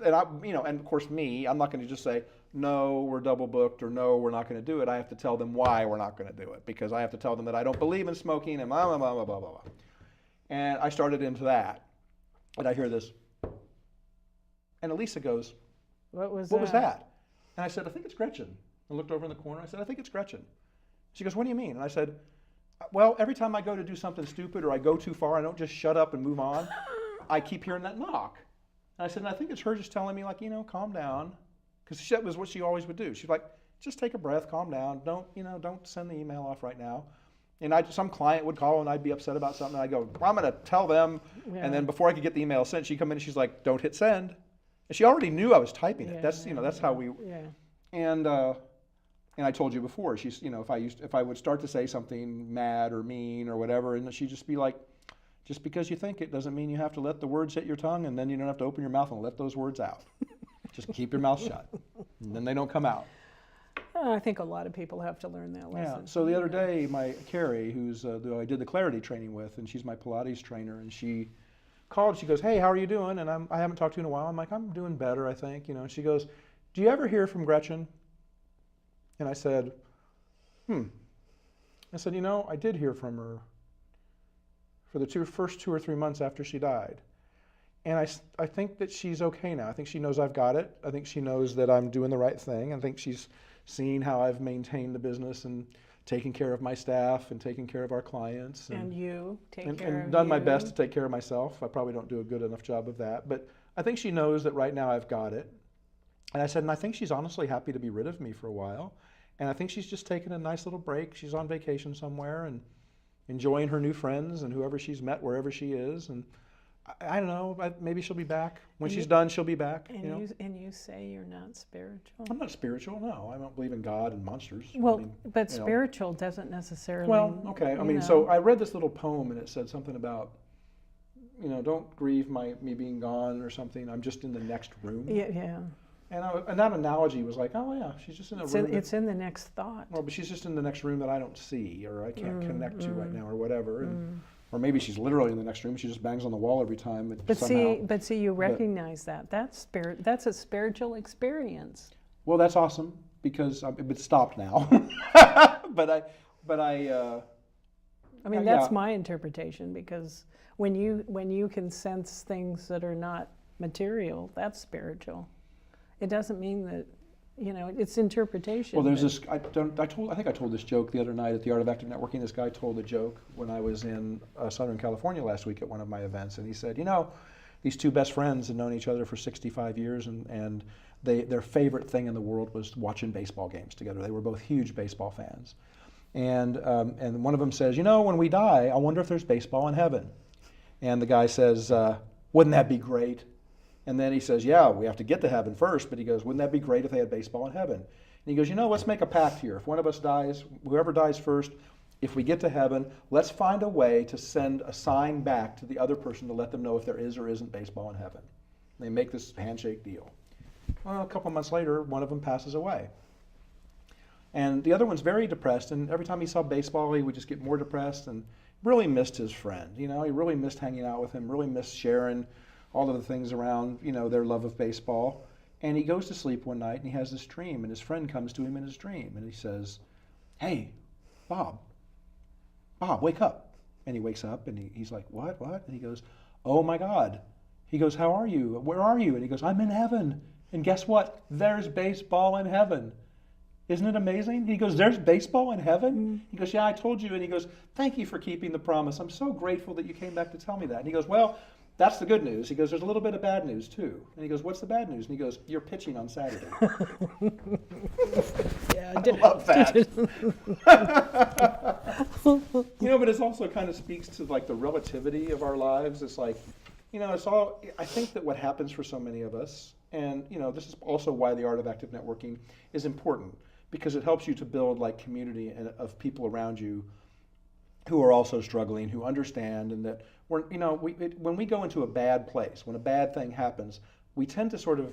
Speaker 2: and of course I'm not going to just say, no, we're double booked, or no, we're not going to do it. I have to tell them why we're not going to do it, because I have to tell them that I don't believe in smoking and blah, blah, blah, blah, blah, blah. And I started into that, and I hear this, and Elisa goes, what was that? And I said, I think it's Gretchen. I looked over in the corner, I said, I think it's Gretchen. She goes, what do you mean? And I said, well, every time I go to do something stupid or I go too far, I don't just shut up and move on. I keep hearing that knock. And I said, and I think it's her just telling me, calm down. Because that was what she always would do. She'd like, just take a breath, calm down. Don't send the email off right now. And some client would call, and I'd be upset about something. And I'd go, well, I'm going to tell them. Yeah. And then before I could get the email sent, she'd come in and she's like, don't hit send. And she already knew I was typing it. That's how we. Yeah. And I told you before, she's, if I would start to say something mad or mean or whatever, and she'd just be like, just because you think it doesn't mean you have to let the words hit your tongue, and then you don't have to open your mouth and let those words out. Just keep your mouth shut, and then they don't come out.
Speaker 1: I think a lot of people have to learn that lesson.
Speaker 2: Yeah. So the other day, my Carrie, who I did the clarity training with, and she's my Pilates trainer, and she called. She goes, "Hey, how are you doing?" And I haven't talked to you in a while. I'm like, "I'm doing better, I think." And she goes, "Do you ever hear from Gretchen?" And I said, I said, I did hear from her for the first 2 or 3 months after she died. And I think that she's okay now. I think she knows I've got it. I think she knows that I'm doing the right thing. I think she's seen how I've maintained the business and taken care of my staff and taken care of our clients.
Speaker 1: And you take care of
Speaker 2: and done my best to take care of myself. I probably don't do a good enough job of that. But I think she knows that right now I've got it. And I said, and I think she's honestly happy to be rid of me for a while. And I think she's just taking a nice little break. She's on vacation somewhere and enjoying her new friends and whoever she's met wherever she is. And I don't know, maybe she'll be back. When she's done, she'll be back.
Speaker 1: And you say you're not spiritual?
Speaker 2: I'm not spiritual, no. I don't believe in God and monsters.
Speaker 1: Well, but spiritual doesn't necessarily...
Speaker 2: Well, okay. So I read this little poem, and it said something about don't grieve me being gone or something. I'm just in the next room.
Speaker 1: Yeah.
Speaker 2: And that analogy was like, oh yeah, she's just in a room.
Speaker 1: It's in the next thought.
Speaker 2: Well, but she's just in the next room that I don't see or I can't connect to right now or whatever. Or maybe she's literally in the next room. She just bangs on the wall every time.
Speaker 1: But see, you recognize that. That's a spiritual experience.
Speaker 2: Well, that's awesome because it stopped now. but I
Speaker 1: mean, that's my interpretation, because when you can sense things that are not material, that's spiritual. It doesn't mean that, it's interpretation.
Speaker 2: Well, there's this. I think I told this joke the other night at the Art of Active Networking. This guy told a joke when I was in Southern California last week at one of my events, and he said, these two best friends had known each other for 65 years, and their favorite thing in the world was watching baseball games together. They were both huge baseball fans, and one of them says, when we die, I wonder if there's baseball in heaven. And the guy says, wouldn't that be great? And then he says, yeah, we have to get to heaven first. But he goes, wouldn't that be great if they had baseball in heaven? And he goes, let's make a pact here. If one of us dies, whoever dies first, if we get to heaven, let's find a way to send a sign back to the other person to let them know if there is or isn't baseball in heaven. And they make this handshake deal. Well, a couple months later, one of them passes away. And the other one's very depressed. And every time he saw baseball, he would just get more depressed and really missed his friend. He really missed hanging out with him, really missed sharing all of the things around, their love of baseball. And he goes to sleep one night and he has this dream, and his friend comes to him in his dream and he says, hey, Bob, wake up. And he wakes up and he's like, what? And he goes, oh my God. He goes, how are you? Where are you? And he goes, I'm in heaven. And guess what? There's baseball in heaven. Isn't it amazing? He goes, there's baseball in heaven? He goes, yeah, I told you. And he goes, thank you for keeping the promise. I'm so grateful that you came back to tell me that. And he goes, well, that's the good news. He goes, there's a little bit of bad news too. And he goes, what's the bad news? And he goes, you're pitching on Saturday.
Speaker 1: Yeah,
Speaker 2: I love that. But it also kind of speaks to like the relativity of our lives. It's like, it's all, I think that what happens for so many of us, and this is also why the Art of Active Networking is important, because it helps you to build like community of people around you who are also struggling, who understand, and that when we go into a bad place, when a bad thing happens, we tend to sort of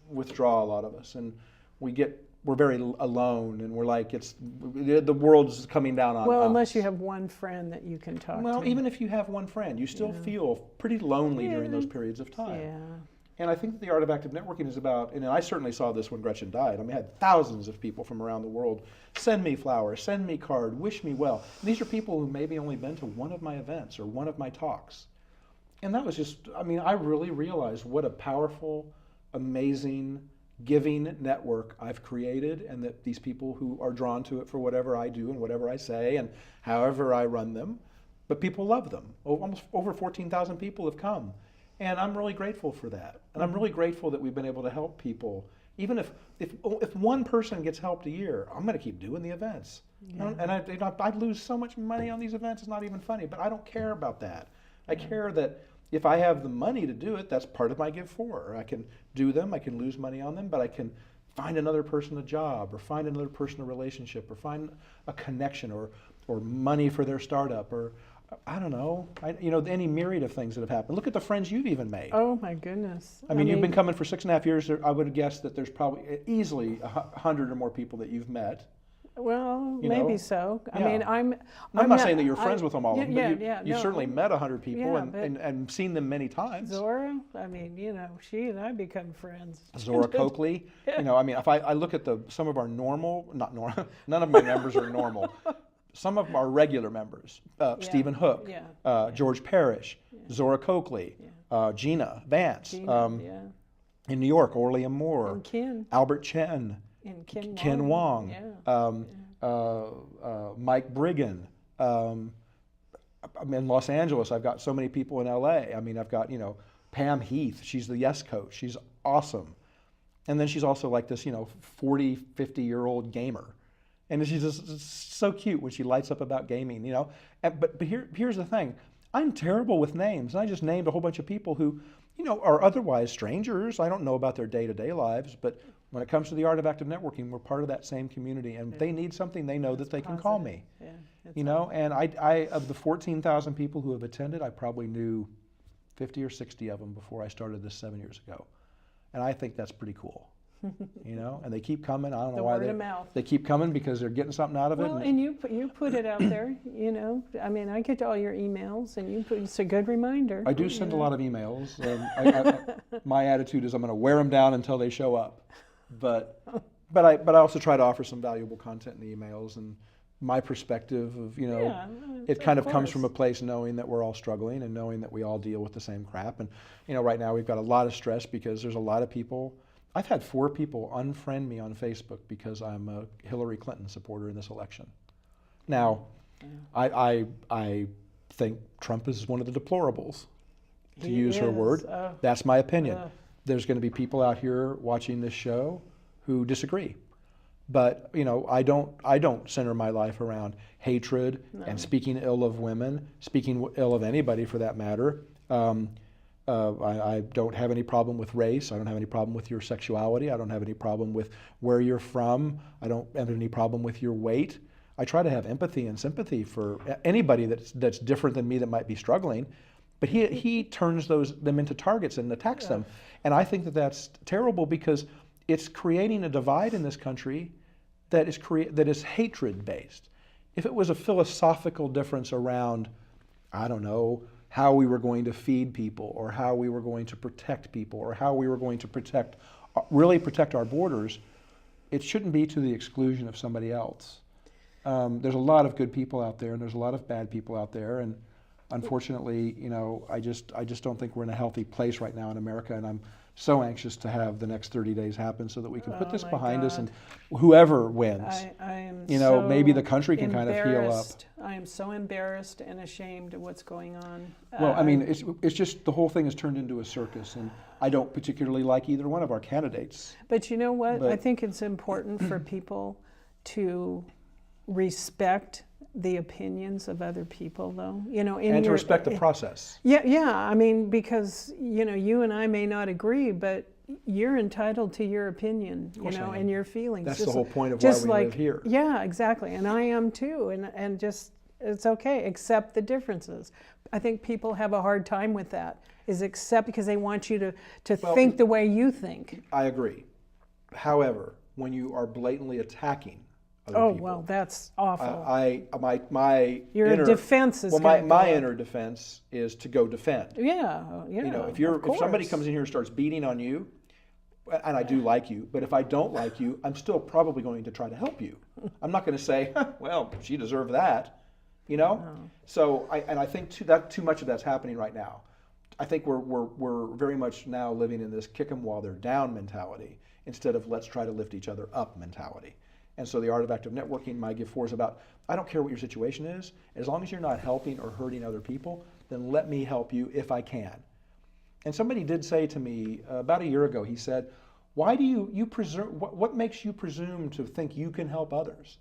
Speaker 2: withdraw, a lot of us, and we're very alone, and we're like, the world's coming down on us.
Speaker 1: Well, unless you have one friend that you can talk to.
Speaker 2: Well, even if you have one friend, you still feel pretty lonely during those periods of time.
Speaker 1: Yeah.
Speaker 2: And I think the Art of Active Networking is about, and I certainly saw this when Gretchen died. I had thousands of people from around the world send me flowers, send me card, wish me well. And these are people who maybe only been to one of my events or one of my talks. And that was just, I really realized what a powerful, amazing, giving network I've created, and that these people who are drawn to it for whatever I do and whatever I say and however I run them, but people love them. Almost over 14,000 people have come. And I'm really grateful for that. And I'm really grateful that we've been able to help people. Even if one person gets helped a year, I'm going to keep doing the events. Yeah. And I lose so much money on these events, it's not even funny. But I don't care about that. I care that if I have the money to do it, that's part of my Give For. I can do them, I can lose money on them, but I can find another person a job, or find another person a relationship, or find a connection, or money for their startup, or I don't know, any myriad of things that have happened. Look at the friends you've even made.
Speaker 1: Oh my goodness.
Speaker 2: I mean, you've been coming for 6.5 years. I would guess that there's probably easily 100 or more people that you've met.
Speaker 1: Well, maybe so.
Speaker 2: Yeah.
Speaker 1: I mean,
Speaker 2: I'm not saying that you're friends with them all, but you've certainly met 100 people and seen them many times.
Speaker 1: Zora, she and I become friends.
Speaker 2: Zora Coakley, if I look at some of our none of my members are normal. Some of them are regular members. Stephen Hook, George Parrish, Zora Coakley, Gina Vance. In New York, Orlia Moore,
Speaker 1: and Ken.
Speaker 2: Albert Chen,
Speaker 1: and
Speaker 2: Ken Wong, Mike Brigham. I'm in Los Angeles. I've got so many people in LA. I've got, Pam Heath. She's the Yes Coach. She's awesome. And then she's also like this, 40, 50-year-old gamer. And she's just so cute when she lights up about gaming, But here's the thing. I'm terrible with names. And I just named a whole bunch of people who, are otherwise strangers. I don't know about their day-to-day lives. But when it comes to the Art of Active Networking, we're part of that same community. And if they need something, they know that they can call me. Yeah, and I of the 14,000 people who have attended, I probably knew 50 or 60 of them before I started this 7 years ago. And I think that's pretty cool. You know, and they keep coming. I don't know why they keep coming, because they're getting something out of it.
Speaker 1: Well, and you put it out there, you know. I mean, I get all your emails, and it's a good reminder.
Speaker 2: I do send a lot of emails. My attitude is I'm going to wear them down until they show up. But I also try to offer some valuable content in the emails, and my perspective of, you know, it kind of comes from a place knowing that we're all struggling and knowing that we all deal with the same crap. And, you know, right now we've got a lot of stress because there's a lot of people. I've had 4 people unfriend me on Facebook because I'm a Hillary Clinton supporter in this election. Now, I think Trump is one of the deplorables, to use her word. That's my opinion. There's going to be people out here watching this show who disagree. But, you know, I don't center my life around hatred and speaking ill of women, speaking ill of anybody for that matter. I don't have any problem with race. I don't have any problem with your sexuality. I don't have any problem with where you're from. I don't have any problem with your weight. I try to have empathy and sympathy for anybody that's different than me that might be struggling. But he turns them into targets and attacks them. And I think that that's terrible, because it's creating a divide in this country that is hatred based. If it was a philosophical difference around, I don't know, how we were going to feed people, or how we were going to protect people, or how we were going to really protect our borders, it shouldn't be to the exclusion of somebody else. There's a lot of good people out there, and there's a lot of bad people out there, and unfortunately, you know, I just don't think we're in a healthy place right now in America, and I'm so anxious to have the next 30 days happen so that we can put this behind us, and whoever wins, you know, so maybe the country can kind of heal up.
Speaker 1: I am so embarrassed and ashamed of what's going on.
Speaker 2: Well, I mean, it's just the whole thing has turned into a circus, and I don't particularly like either one of our candidates.
Speaker 1: But you know what? I think it's important for people to respect the opinions of other people, though, you know,
Speaker 2: and to respect the process.
Speaker 1: Yeah. I mean, because, you know, you and I may not agree, but you're entitled to your opinion, you know, and your feelings.
Speaker 2: That's the whole point of why we live here.
Speaker 1: Yeah, exactly. And I am too. And just, it's okay. Accept the differences. I think people have a hard time with that, is accept, because they want you to think the way you think.
Speaker 2: I agree. However, when you are blatantly attacking other people,
Speaker 1: well, that's awful.
Speaker 2: Your
Speaker 1: inner defense is
Speaker 2: my inner defense is to go defend.
Speaker 1: Yeah.
Speaker 2: You know, if somebody comes in here and starts beating on you, and I do like you, but if I don't like you, I'm still probably going to try to help you. I'm not going to say, well, she deserved that, you know. No. So I think too much of that's happening right now. I think we're very much now living in this kick them while they're down mentality, instead of let's try to lift each other up mentality. And so the art of active networking, my Give 4 is about, I don't care what your situation is, as long as you're not helping or hurting other people, then let me help you if I can. And somebody did say to me about a year ago, he said, why do you presume, what makes you presume to think you can help others?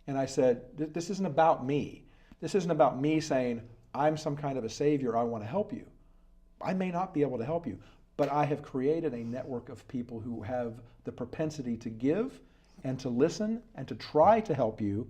Speaker 2: And I said, this isn't about me. This isn't about me saying, I'm some kind of a savior, I want to help you. I may not be able to help you, but I have created a network of people who have the propensity to give and to listen and to try to help you.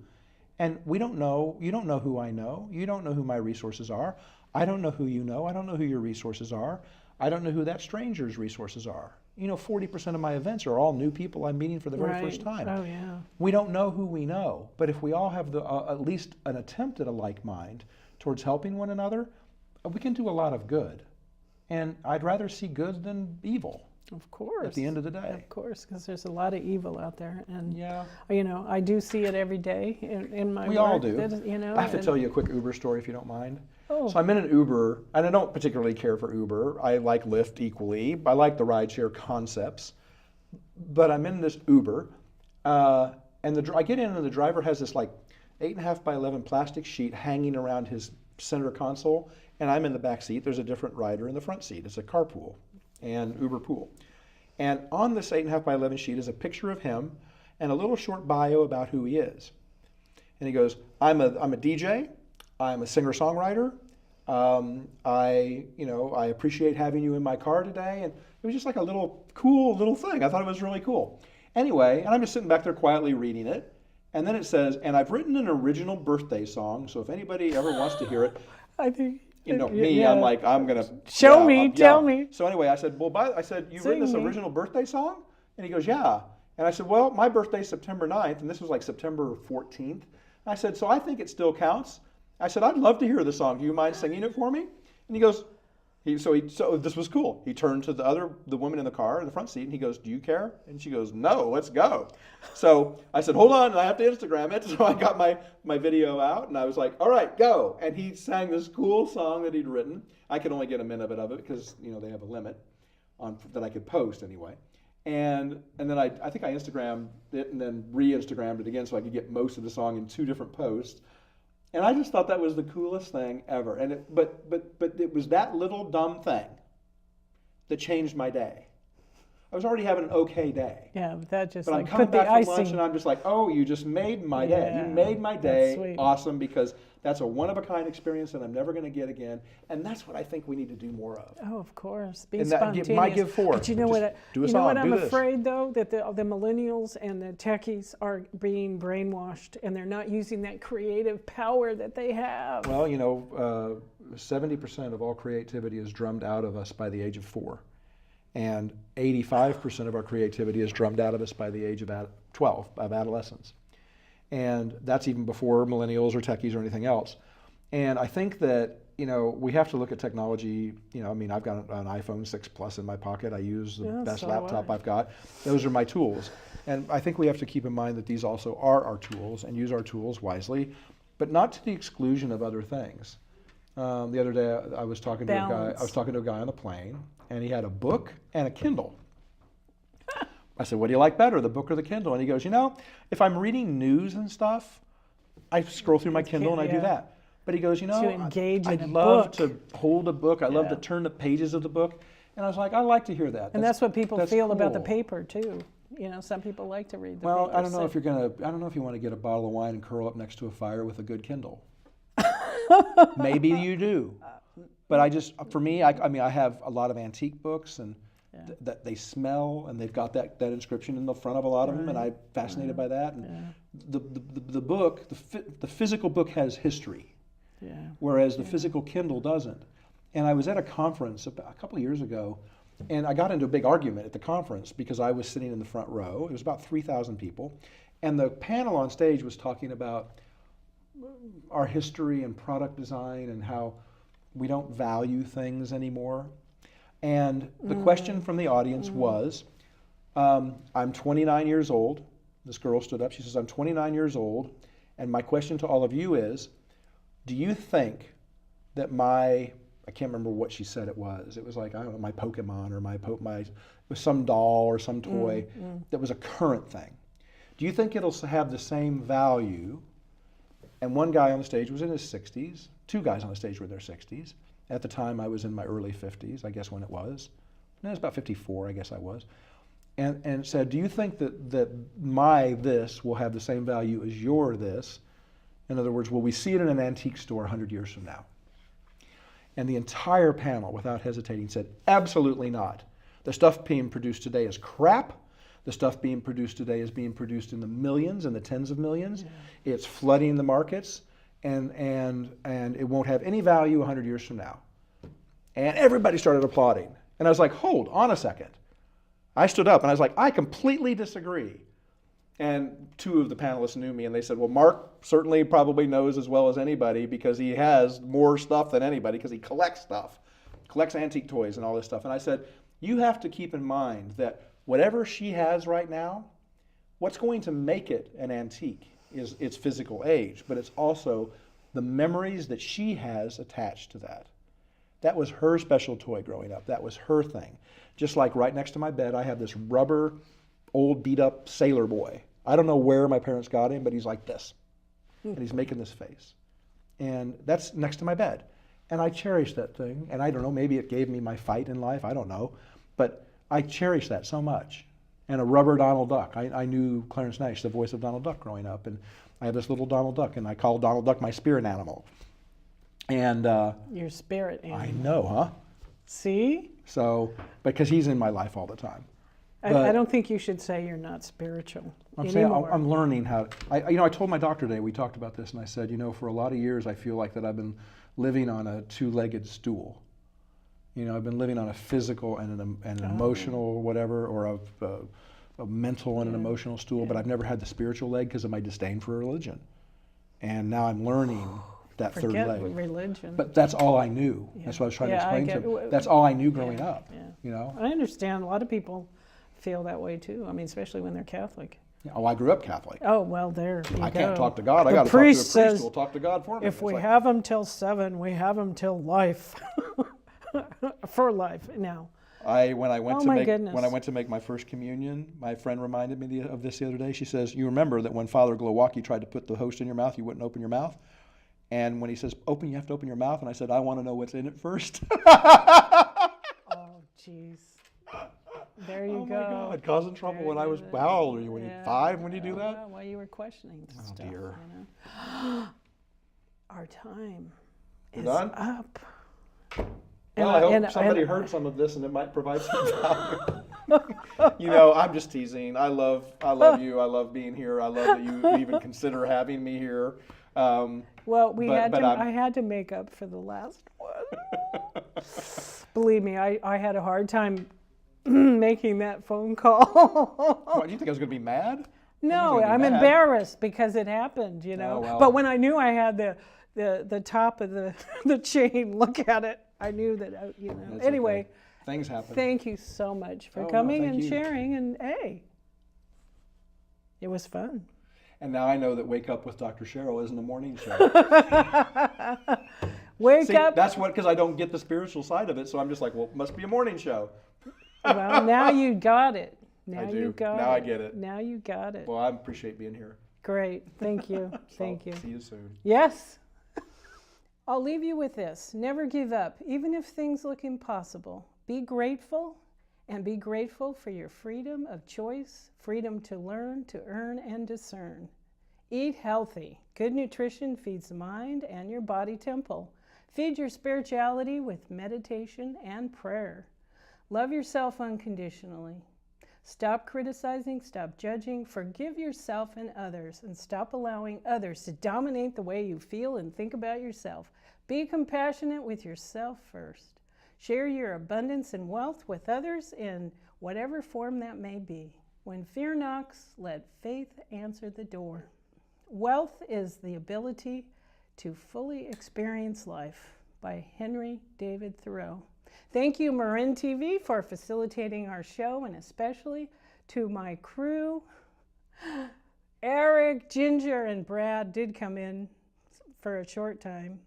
Speaker 2: And you don't know who I know. You don't know who my resources are. I don't know who you know. I don't know who your resources are. I don't know who that stranger's resources are. You know, 40% of my events are all new people I'm meeting for the very first time.
Speaker 1: Oh, yeah.
Speaker 2: We don't know who we know, but if we all have at least an attempt at a like mind towards helping one another, we can do a lot of good. And I'd rather see good than evil.
Speaker 1: Of course.
Speaker 2: At the end of the day.
Speaker 1: Of course, because there's a lot of evil out there. And, you know, I do see it every day in my work.
Speaker 2: We all do.
Speaker 1: You know,
Speaker 2: I have to tell you a quick Uber story if you don't mind.
Speaker 1: Oh.
Speaker 2: So I'm in an Uber, and I don't particularly care for Uber. I like Lyft equally. I like the rideshare concepts. But I'm in this Uber, and I get in, and the driver has this like 8.5 by 11 plastic sheet hanging around his center console, and I'm in the back seat. There's a different rider in the front seat. It's a carpool and Uber pool. And on this 8.5 by 11 sheet is a picture of him and a little short bio about who he is. And he goes, I'm a DJ, I'm a singer-songwriter, I appreciate having you in my car today. And it was just like a little cool little thing. I thought it was really cool. Anyway, and I'm just sitting back there quietly reading it. And then it says, and I've written an original birthday song, so if anybody ever wants to hear it. me,
Speaker 1: Yeah.
Speaker 2: I'm like, I'm going to...
Speaker 1: Show me, tell me.
Speaker 2: So anyway, I said, you've written this
Speaker 1: Sing me.
Speaker 2: original birthday song? And he goes, yeah. And I said, well, my birthday's September 9th, and this was like September 14th. I said, so I think it still counts. I said, I'd love to hear the song. Do you mind singing it for me? And he goes, so this was cool. He turned to the woman in the car in the front seat, and he goes, do you care? And she goes, no, let's go. So I said, hold on, I have to Instagram it. So I got my video out, and I was like, all right, go. And he sang this cool song that he'd written. I could only get a minute of it because they have a limit that I could post anyway. And then I think I Instagrammed it and then re-Instagrammed it again so I could get most of the song in 2 different posts. And I just thought that was the coolest thing ever. And but it was that little dumb thing that changed my day. I was already having an okay day.
Speaker 1: Yeah, but that just
Speaker 2: But I'm
Speaker 1: like
Speaker 2: coming
Speaker 1: put the
Speaker 2: back from
Speaker 1: icing.
Speaker 2: lunch and I'm just like, oh, you just made my day.
Speaker 1: Yeah,
Speaker 2: You made my
Speaker 1: that's
Speaker 2: day
Speaker 1: sweet.
Speaker 2: awesome because that's a one-of-a-kind experience that I'm never going to get again. And that's what I think we need to do more of.
Speaker 1: Oh, of course. Be
Speaker 2: And that
Speaker 1: spontaneous.
Speaker 2: might give forth.
Speaker 1: But you know
Speaker 2: Just
Speaker 1: what?
Speaker 2: do a
Speaker 1: You know
Speaker 2: song,
Speaker 1: what
Speaker 2: do
Speaker 1: I'm
Speaker 2: this.
Speaker 1: afraid though, that the millennials and the techies are being brainwashed, and they're not using that creative power that they have.
Speaker 2: Well, 70% of all creativity is drummed out of us by the age of 4. And 85% of our creativity is drummed out of us by the age of 12, of adolescence. And that's even before millennials or techies or anything else. And I think that, we have to look at technology. I've got an iPhone 6 Plus in my pocket. I use the best laptop I've got. Those are my tools. And I think we have to keep in mind that these also are our tools and use our tools wisely, but not to the exclusion of other things. The other day I was talking to a guy on the plane, and he had a book and a Kindle. I said, what do you like better, the book or the Kindle? And he goes, if I'm reading news and stuff, I scroll through my Kindle and I do that. But he goes,
Speaker 1: engage in
Speaker 2: I'd
Speaker 1: a
Speaker 2: love
Speaker 1: book.
Speaker 2: to hold a book. I love to turn the pages of the book. And I was like, I like to hear that.
Speaker 1: And that's what people feel about the
Speaker 2: cool.
Speaker 1: paper too. Some people like to read the
Speaker 2: Well,
Speaker 1: paper.
Speaker 2: I don't know if you want to get a bottle of wine and curl up next to a fire with a good Kindle. Maybe you do. But for me, I have a lot of antique books and that they smell, and they've got that inscription in the front of a lot of them, and I'm fascinated by that. And the book, the physical book has history, whereas the physical Kindle doesn't. And I was at a conference a couple of years ago, and I got into a big argument at the conference because I was sitting in the front row. It was about 3,000 people, and the panel on stage was talking about our history and product design and how we don't value things anymore. And the question from the audience was, I'm 29 years old. This girl stood up. She says, I'm 29 years old. And my question to all of you is, do you think that I can't remember what she said it was. It was like, I don't know, my Pokemon or it was some doll or some toy that was a current thing. Do you think it'll have the same value? And one guy on the stage was in his 60s. 2 guys on the stage were in their 60s. At the time, I was in my early 50s, I guess when it was. No, it was about 54, I guess I was. And said, do you think that my this will have the same value as your this? In other words, will we see it in an antique store 100 years from now? And the entire panel, without hesitating, said, absolutely not. The stuff being produced today is crap. The stuff being produced today is being produced in the millions and the tens of millions. Yeah. It's flooding the markets, and it won't have any value 100 years from now. And everybody started applauding. And I was like, hold on a second. I stood up and I was like, I completely disagree. And 2 of the panelists knew me, and they said, well, Mark certainly probably knows as well as anybody because he has more stuff than anybody because he collects stuff, collects antique toys and all this stuff. And I said, you have to keep in mind that whatever she has right now, what's going to make it an antique is its physical age, but it's also the memories that she has attached to that. That was her special toy growing up. That was her thing. Just like right next to my bed, I have this rubber, old beat-up sailor boy. I don't know where my parents got him, but he's like this. And he's making this face. And that's next to my bed. And I cherish that thing. And I don't know, maybe it gave me my fight in life. I don't know. But I cherish that so much. And a rubber Donald Duck. I knew Clarence Nash, the voice of Donald Duck, growing up. And I have this little Donald Duck, and I call Donald Duck my spirit animal. And
Speaker 1: your spirit animal.
Speaker 2: I know, huh?
Speaker 1: See?
Speaker 2: So, because he's in my life all the time.
Speaker 1: I don't think you should say you're not spiritual anymore.
Speaker 2: I'm learning how. I told my doctor today, we talked about this, and I said, for a lot of years I feel like that I've been living on a two-legged stool. You know, I've been living on a physical and an emotional whatever, or a mental and an emotional stool, but I've never had the spiritual leg because of my disdain for religion. And now I'm learning that third leg.
Speaker 1: Religion.
Speaker 2: But that's all I knew. That's what I was trying to explain to him. That's all I knew growing up. You know.
Speaker 1: I understand. A lot of people feel that way too. I mean, especially when they're Catholic.
Speaker 2: Oh, I grew up Catholic.
Speaker 1: Oh, well, there you go.
Speaker 2: I can't talk to God. I got to talk to a priest who will talk to God for me.
Speaker 1: If we have him till 7, we have him till life. For life now.
Speaker 2: When I went to make my first communion, my friend reminded me of this the other day. She says, "You remember that when Father Glowacki tried to put the host in your mouth, you wouldn't open your mouth? And when he says, you have to open your mouth." And I said, "I want to know what's in it first."
Speaker 1: Oh, jeez. There you go.
Speaker 2: Oh, my God. Causing trouble when I was, how old were you? When you 5 when you do that?
Speaker 1: Well, you were questioning stuff.
Speaker 2: Oh, dear.
Speaker 1: You know? Our time is
Speaker 2: done?
Speaker 1: up.
Speaker 2: Well, I hope somebody heard some of this and it might provide some value. You know, I'm just teasing. I love you. I love being here. I love that you even consider having me here.
Speaker 1: Well, I had to make up for the last one. Believe me, I had a hard time making that phone call.
Speaker 2: What, do you think I was going to be mad?
Speaker 1: No, I'm embarrassed because it happened, you know.
Speaker 2: Oh, well.
Speaker 1: But when I knew I had the top of the chain, look at it, I knew that, you know.
Speaker 2: That's
Speaker 1: anyway,
Speaker 2: okay. Things happen.
Speaker 1: Thank you so much for coming and sharing. And hey, it was fun.
Speaker 2: And now I know that Wake Up with Dr. Cheryl isn't a morning show.
Speaker 1: Wake up.
Speaker 2: That's what, because I don't get the spiritual side of it, so I'm just like, well, it must be a morning show.
Speaker 1: Well, now you got it. Now
Speaker 2: I do.
Speaker 1: You got
Speaker 2: now
Speaker 1: it.
Speaker 2: I get it.
Speaker 1: Now you got it.
Speaker 2: Well, I appreciate being here.
Speaker 1: Great. Thank you. Thank you.
Speaker 2: See you soon.
Speaker 1: Yes. I'll leave you with this. Never give up, even if things look impossible. Be grateful, and be grateful for your freedom of choice, freedom to learn, to earn, and discern. Eat healthy. Good nutrition feeds the mind and your body temple. Feed your spirituality with meditation and prayer. Love yourself unconditionally. Stop criticizing, stop judging, forgive yourself and others, and stop allowing others to dominate the way you feel and think about yourself. Be compassionate with yourself first. Share your abundance and wealth with others in whatever form that may be. When fear knocks, let faith answer the door. Wealth is the ability to fully experience life, by Henry David Thoreau. Thank you, Marin TV, for facilitating our show, and especially to my crew. Eric, Ginger, and Brad did come in for a short time.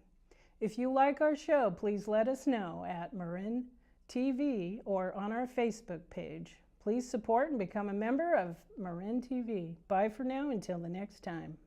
Speaker 1: If you like our show, please let us know at Marin TV or on our Facebook page. Please support and become a member of Marin TV. Bye for now, until the next time.